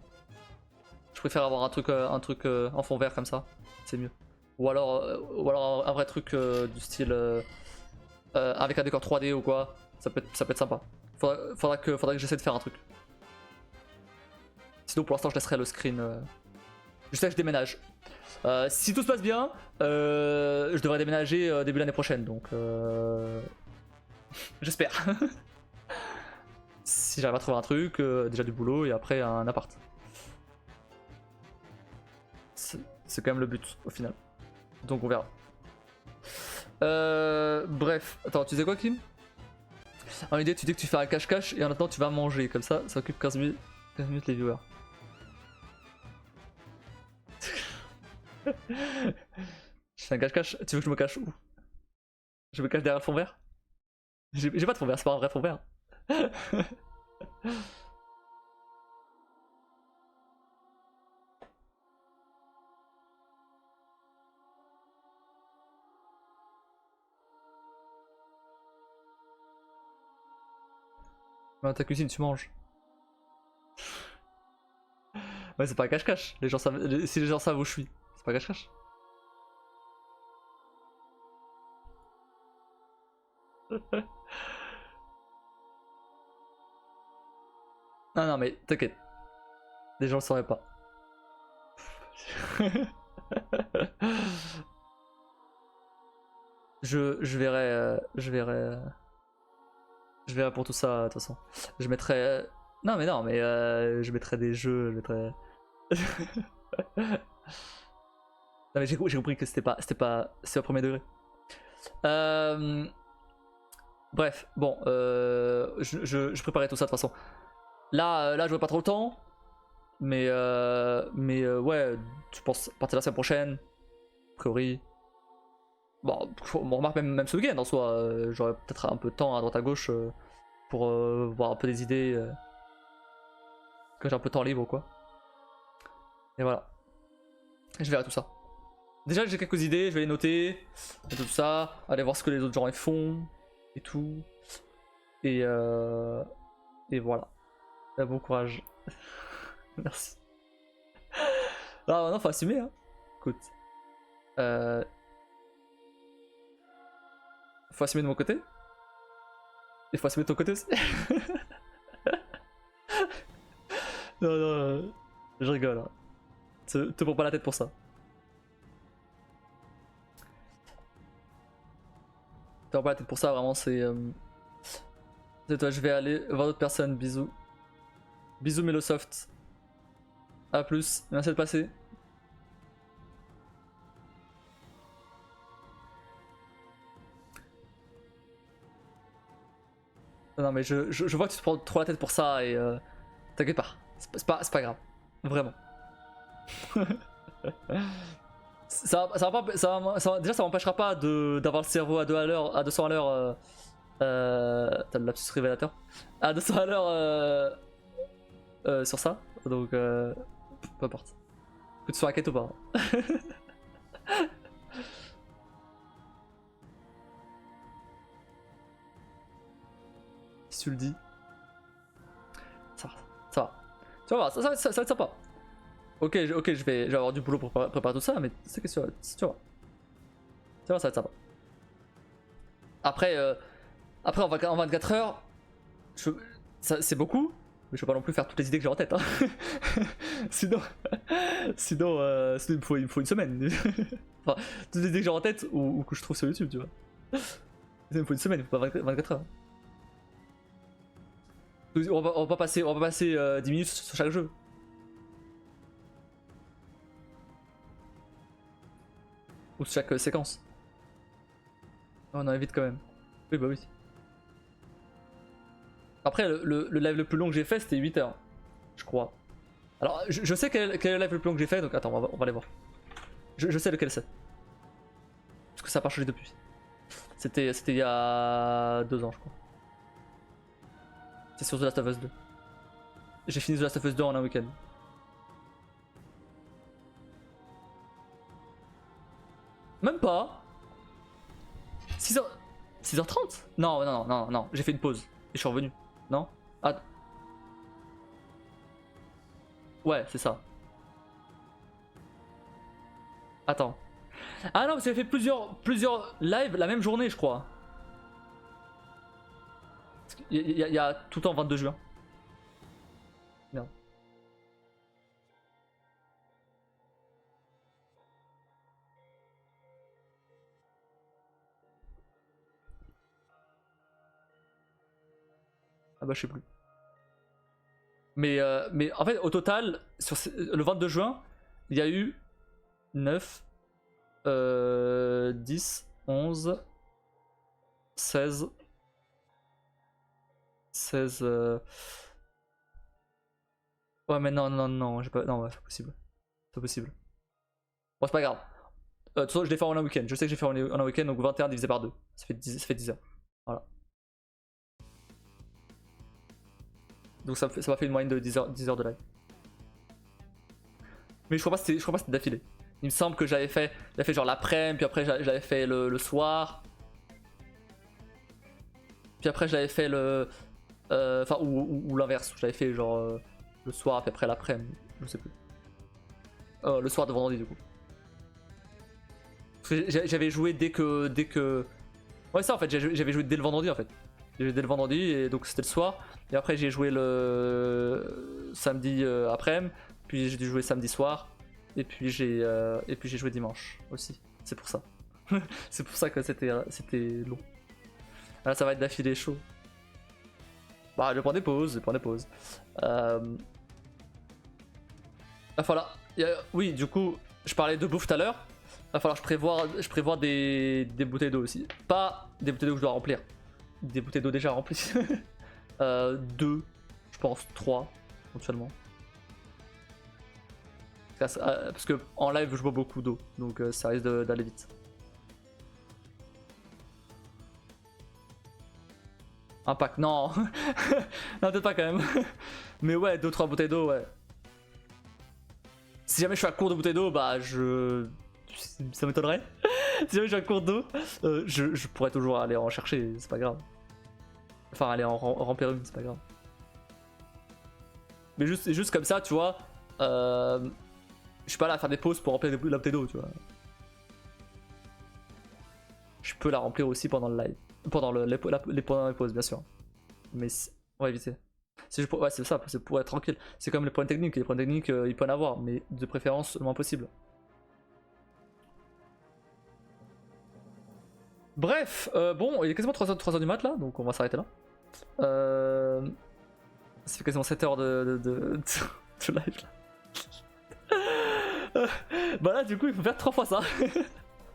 Je préfère avoir un truc en fond vert comme ça. C'est mieux. Ou alors un vrai truc du style. Avec un décor 3D ou quoi. Ça peut être sympa. Faudra que j'essaie de faire un truc. Sinon pour l'instant je laisserai le screen. Je sais que je déménage. Si tout se passe bien, je devrais déménager début l'année prochaine, donc j'espère. Si j'arrive à trouver un truc, déjà du boulot et après un appart. C'est quand même le but au final. Donc on verra. Bref, attends, tu sais quoi Kim? En idée, tu dis que tu fais un cache-cache et en attendant tu vas manger, comme ça occupe 15 minutes les viewers. Je fais un cache-cache. Tu veux que je me cache où? Je me cache derrière le fond vert? J'ai pas de fond vert, c'est pas un vrai fond vert. Dans ta cuisine, tu manges. Ouais, c'est pas un cache-cache. Les gens savent... Si les gens savent où je suis, c'est pas un cache-cache. Non, non, mais t'inquiète. Les gens le sauraient pas. Je verrai. Je verrai pour tout ça, de toute façon. Je mettrai. Non, mais non, mais je mettrai des jeux. Je mettrai. Non, mais j'ai compris que c'était pas. C'est au premier degré. Bref, bon. Je préparais tout ça de toute façon. Là, je vois pas trop le temps. Mais ouais, je pense à partir de la semaine prochaine, a priori. Bon, on remarque même ce week-end en soi, j'aurai peut-être un peu de temps à droite à gauche pour voir un peu des idées quand j'ai un peu de temps libre quoi. Et voilà, je verrai tout ça. Déjà j'ai quelques idées, je vais les noter, et tout ça, aller voir ce que les autres gens ils font et tout. Et voilà. Bon courage. Merci. Ah non, faut assumer hein. Écoute. Faut assumer de mon côté. Et faut assumer de ton côté aussi. Non, non, je rigole. Hein. Te prends pas la tête pour ça. Te prends pas la tête pour ça, vraiment, c'est. C'est toi, je vais aller voir d'autres personnes. Bisous. Bisous, Melosoft. A plus. Merci de passer. Non, mais je vois que tu te prends trop la tête pour ça et t'inquiète pas. C'est pas grave. Vraiment. Déjà, ça m'empêchera pas d'avoir le cerveau à 200 à l'heure. T'as le lapsus révélateur. À 200 à l'heure sur ça. Donc, peu importe. Que tu sois inquiète ou pas. Si tu le dis. Ça va. Ça va. Tu vas voir, ça va être sympa. Ok, je vais avoir du boulot pour préparer tout ça, mais c'est que tu vois. Tu vois, ça va être sympa. Après, après en 24 heures, c'est beaucoup, mais je peux pas non plus faire toutes les idées que j'ai en tête. Hein. sinon, sinon il me faut une semaine. Enfin, toutes les idées que j'ai en tête ou que je trouve sur YouTube, tu vois. Il me faut une semaine, il faut pas 24 heures. On va pas passer 10 minutes sur chaque jeu. Ou sur chaque séquence. On en évite quand même. Oui, bah oui. Après, le live le plus long que j'ai fait, c'était 8 heures. Je crois. Alors, je sais quel est le live le plus long que j'ai fait, donc attends, on va aller voir. Je sais lequel c'est. Parce que ça n'a pas changé depuis. C'était il y a 2 ans, je crois. C'est sur The Last of Us 2. J'ai fini The Last of Us 2 en un week-end. Même pas. 6h... 6h30. Non, j'ai fait une pause. Et je suis revenu. Non. Ah. Ouais, c'est ça. Attends. Ah non, parce que j'ai fait plusieurs lives la même journée, je crois. Il y a tout le temps 22 juin. Merde. Ah bah je sais plus. Mais en fait, au total, sur le 22 juin, il y a eu 9, 10, 11, 16, 16. Ouais, mais non, j'ai pas. Non, ouais, c'est pas possible. C'est pas possible. Bon, c'est pas grave. De toute façon, je l'ai fait en un week-end. Je sais que j'ai fait en un week-end, donc 21 divisé par 2. Ça fait 10 heures. Voilà. Donc ça m'a fait une moyenne de 10 heures de live. Mais je crois pas que c'était d'affilée. Il me semble que j'avais fait genre l'après-midi, puis après j'avais fait le soir. Puis après j'avais fait le... Enfin, ou l'inverse. J'avais fait genre le soir, puis après l'après-midi. Je sais plus. Le soir de vendredi du coup. J'avais joué dès que... Ouais, ça en fait, j'avais joué dès le vendredi en fait. J'ai joué dès le vendredi et donc c'était le soir. Et après j'ai joué le samedi après-midi, puis j'ai dû jouer samedi soir. Et puis j'ai joué dimanche aussi. C'est pour ça. C'est pour ça que c'était long. Là ça va être d'affilée chaud. Bah je prends des pauses, voilà. Oui, du coup, je parlais de bouffe tout à l'heure. Va falloir que je prévois des bouteilles d'eau aussi. Pas des bouteilles d'eau que je dois remplir. Des bouteilles d'eau déjà remplies. 2, je pense 3 éventuellement. Parce que en live je bois beaucoup d'eau, donc ça risque d'aller vite. Un pack, non. Non, peut-être pas quand même. Mais ouais, 2-3 bouteilles d'eau, ouais. Si jamais je suis à court de bouteilles d'eau, bah ça m'étonnerait. Si jamais je suis à court d'eau, je pourrais toujours aller en chercher, c'est pas grave. Enfin, aller en remplir une, c'est pas grave. Mais juste comme ça, tu vois. Je suis pas là à faire des pauses pour remplir la bouteille d'eau, tu vois. Je peux la remplir aussi pendant le live. Pendant pendant les pauses, bien sûr. Mais on va éviter. Ouais, c'est ça, c'est pour être tranquille. C'est comme les points techniques. Les points techniques, ils peuvent en avoir, mais de préférence le moins possible. Bref, bon, il est quasiment 3h du mat là, donc on va s'arrêter là. Ça fait quasiment 7 heures de live là. Bah là, du coup, il faut faire 3 fois ça.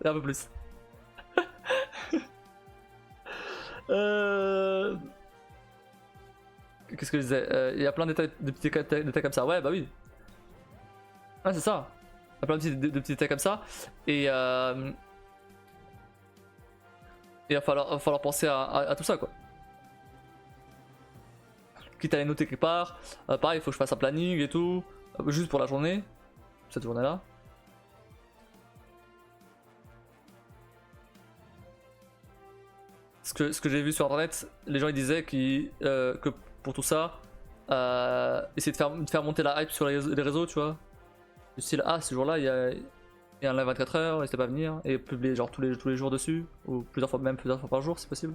Et un peu plus. Qu'est-ce que je disais? Il y a plein de petits détails comme ça. Ouais, bah oui. Ouais, c'est ça. Il y a plein de petits détails comme ça. Et il va falloir penser à tout ça, quoi. Quitte à les noter quelque part. Pareil, il faut que je fasse un planning et tout. Juste pour la journée. Cette journée-là. Ce que j'ai vu sur internet, les gens ils disaient que pour tout ça, essayer de faire monter la hype sur les réseaux, tu vois. Du style, ah, ce jour-là, il y a un live 24 heures, n'hésitez pas à venir. Et publier genre tous les jours dessus. Ou plusieurs fois par jour, si possible.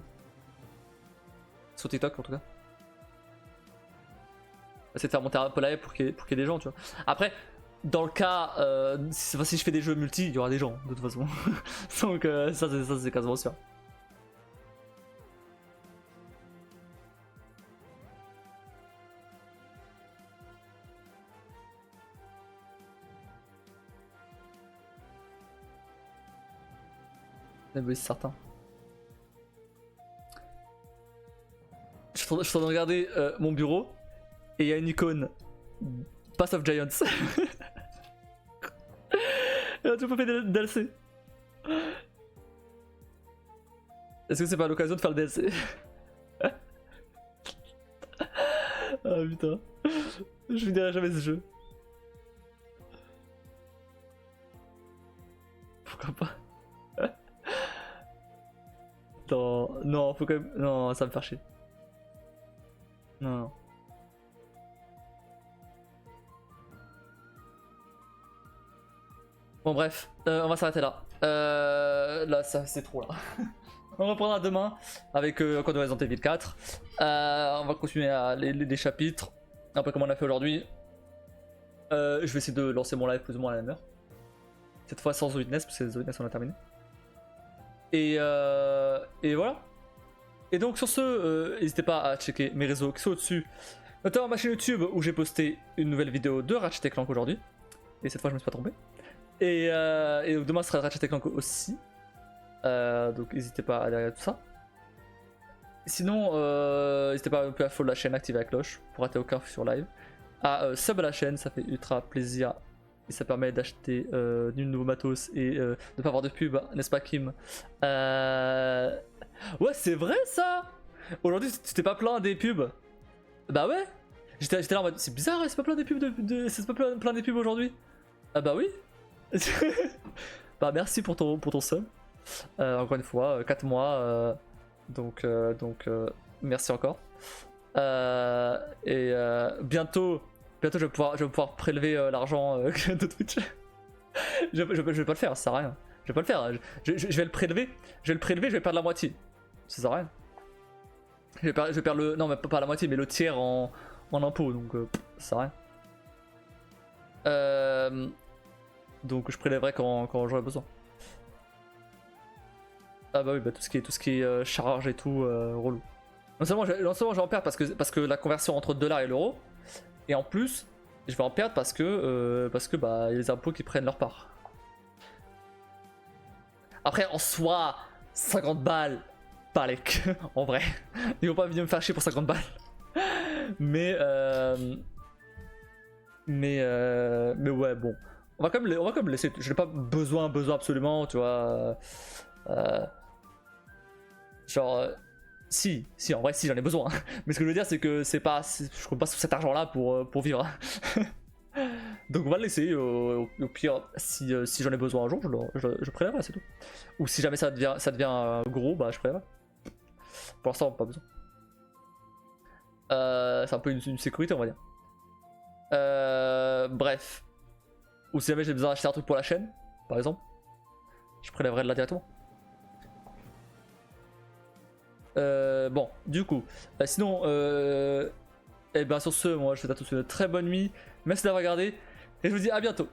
Sur TikTok en tout cas. Essayer de faire monter un peu la hype pour qu'il y ait des gens, tu vois. Après, dans le cas, si je fais des jeux multi, il y aura des gens, de toute façon. Donc ça c'est quasiment sûr. Oui, c'est certain. Je suis en train de regarder mon bureau et il y a une icône Pass of Giants. Et là, tu peux faire des DLC. Est-ce que c'est pas l'occasion de faire le DLC? Ah putain. Je finirai jamais ce jeu. Pourquoi pas? Non, faut quand même... Non, ça va me faire chier. Non. Bon bref, on va s'arrêter là. Là, c'est trop là. On reprendra demain avec Code Resident Evil 4. On va continuer les chapitres. Après comme on a fait aujourd'hui. Je vais essayer de lancer mon live plus ou moins à la même heure. Cette fois sans The Witness, parce que The Witness on a terminé. Et voilà. Et donc sur ce, n'hésitez pas à checker mes réseaux qui sont au-dessus. Notamment ma chaîne YouTube où j'ai posté une nouvelle vidéo de Ratchet & Clank aujourd'hui. Et cette fois je me suis pas trompé. Et donc demain ce sera Ratchet & Clank aussi. Donc n'hésitez pas à aller regarder tout ça. Sinon, n'hésitez pas un peu à follow la chaîne, activer la cloche pour rater aucun futur live. À sub à la chaîne, ça fait ultra plaisir et ça permet d'acheter du nouveau matos et de pas avoir de pub, n'est-ce pas Kim? Ouais, c'est vrai ça. Aujourd'hui, tu t'es pas plaint des pubs? Bah ouais. J'étais là en mode, c'est bizarre, c'est pas plein des pubs c'est pas plein des pubs aujourd'hui. Ah bah oui. Bah merci pour ton sub. Encore une fois, 4 mois. Donc merci encore. Bientôt je vais pouvoir prélever l'argent de Twitch. je vais pas le faire, ça sert à rien. Je vais pas le faire. Je vais le prélever. Je vais perdre la moitié. Ça sert à rien. Je vais perdre le. Non, mais pas la moitié, mais le tiers en impôt. Donc ça sert à rien. Donc je prélèverai quand j'aurai besoin. Ah bah oui, bah tout ce qui est charge et tout, relou. Non seulement je vais en perdre parce que la conversion entre le dollar et l'euro, et en plus je vais en perdre parce que bah il y a les impôts qui prennent leur part. Après en soi, 50 balles, pas les en vrai. Ils vont pas venir me faire chier pour 50 balles. Mais ouais bon. On va quand même le laisser. Je n'ai pas besoin absolument, tu vois. Genre. Si, en vrai, si j'en ai besoin. Mais ce que je veux dire, c'est que je compte pas sur cet argent-là pour vivre. Donc on va le laisser. Au pire, si j'en ai besoin un jour, je prélèverai, c'est tout. Ou si jamais ça devient gros, bah je prélèverai. Pour l'instant, pas besoin. C'est un peu une sécurité, on va dire. Bref. Ou si jamais j'ai besoin d'acheter un truc pour la chaîne, par exemple, je prélèverai de là directement. Bon, du coup, sinon, et bien sur ce, moi je vous souhaite à tous une très bonne nuit. Merci d'avoir regardé et je vous dis à bientôt.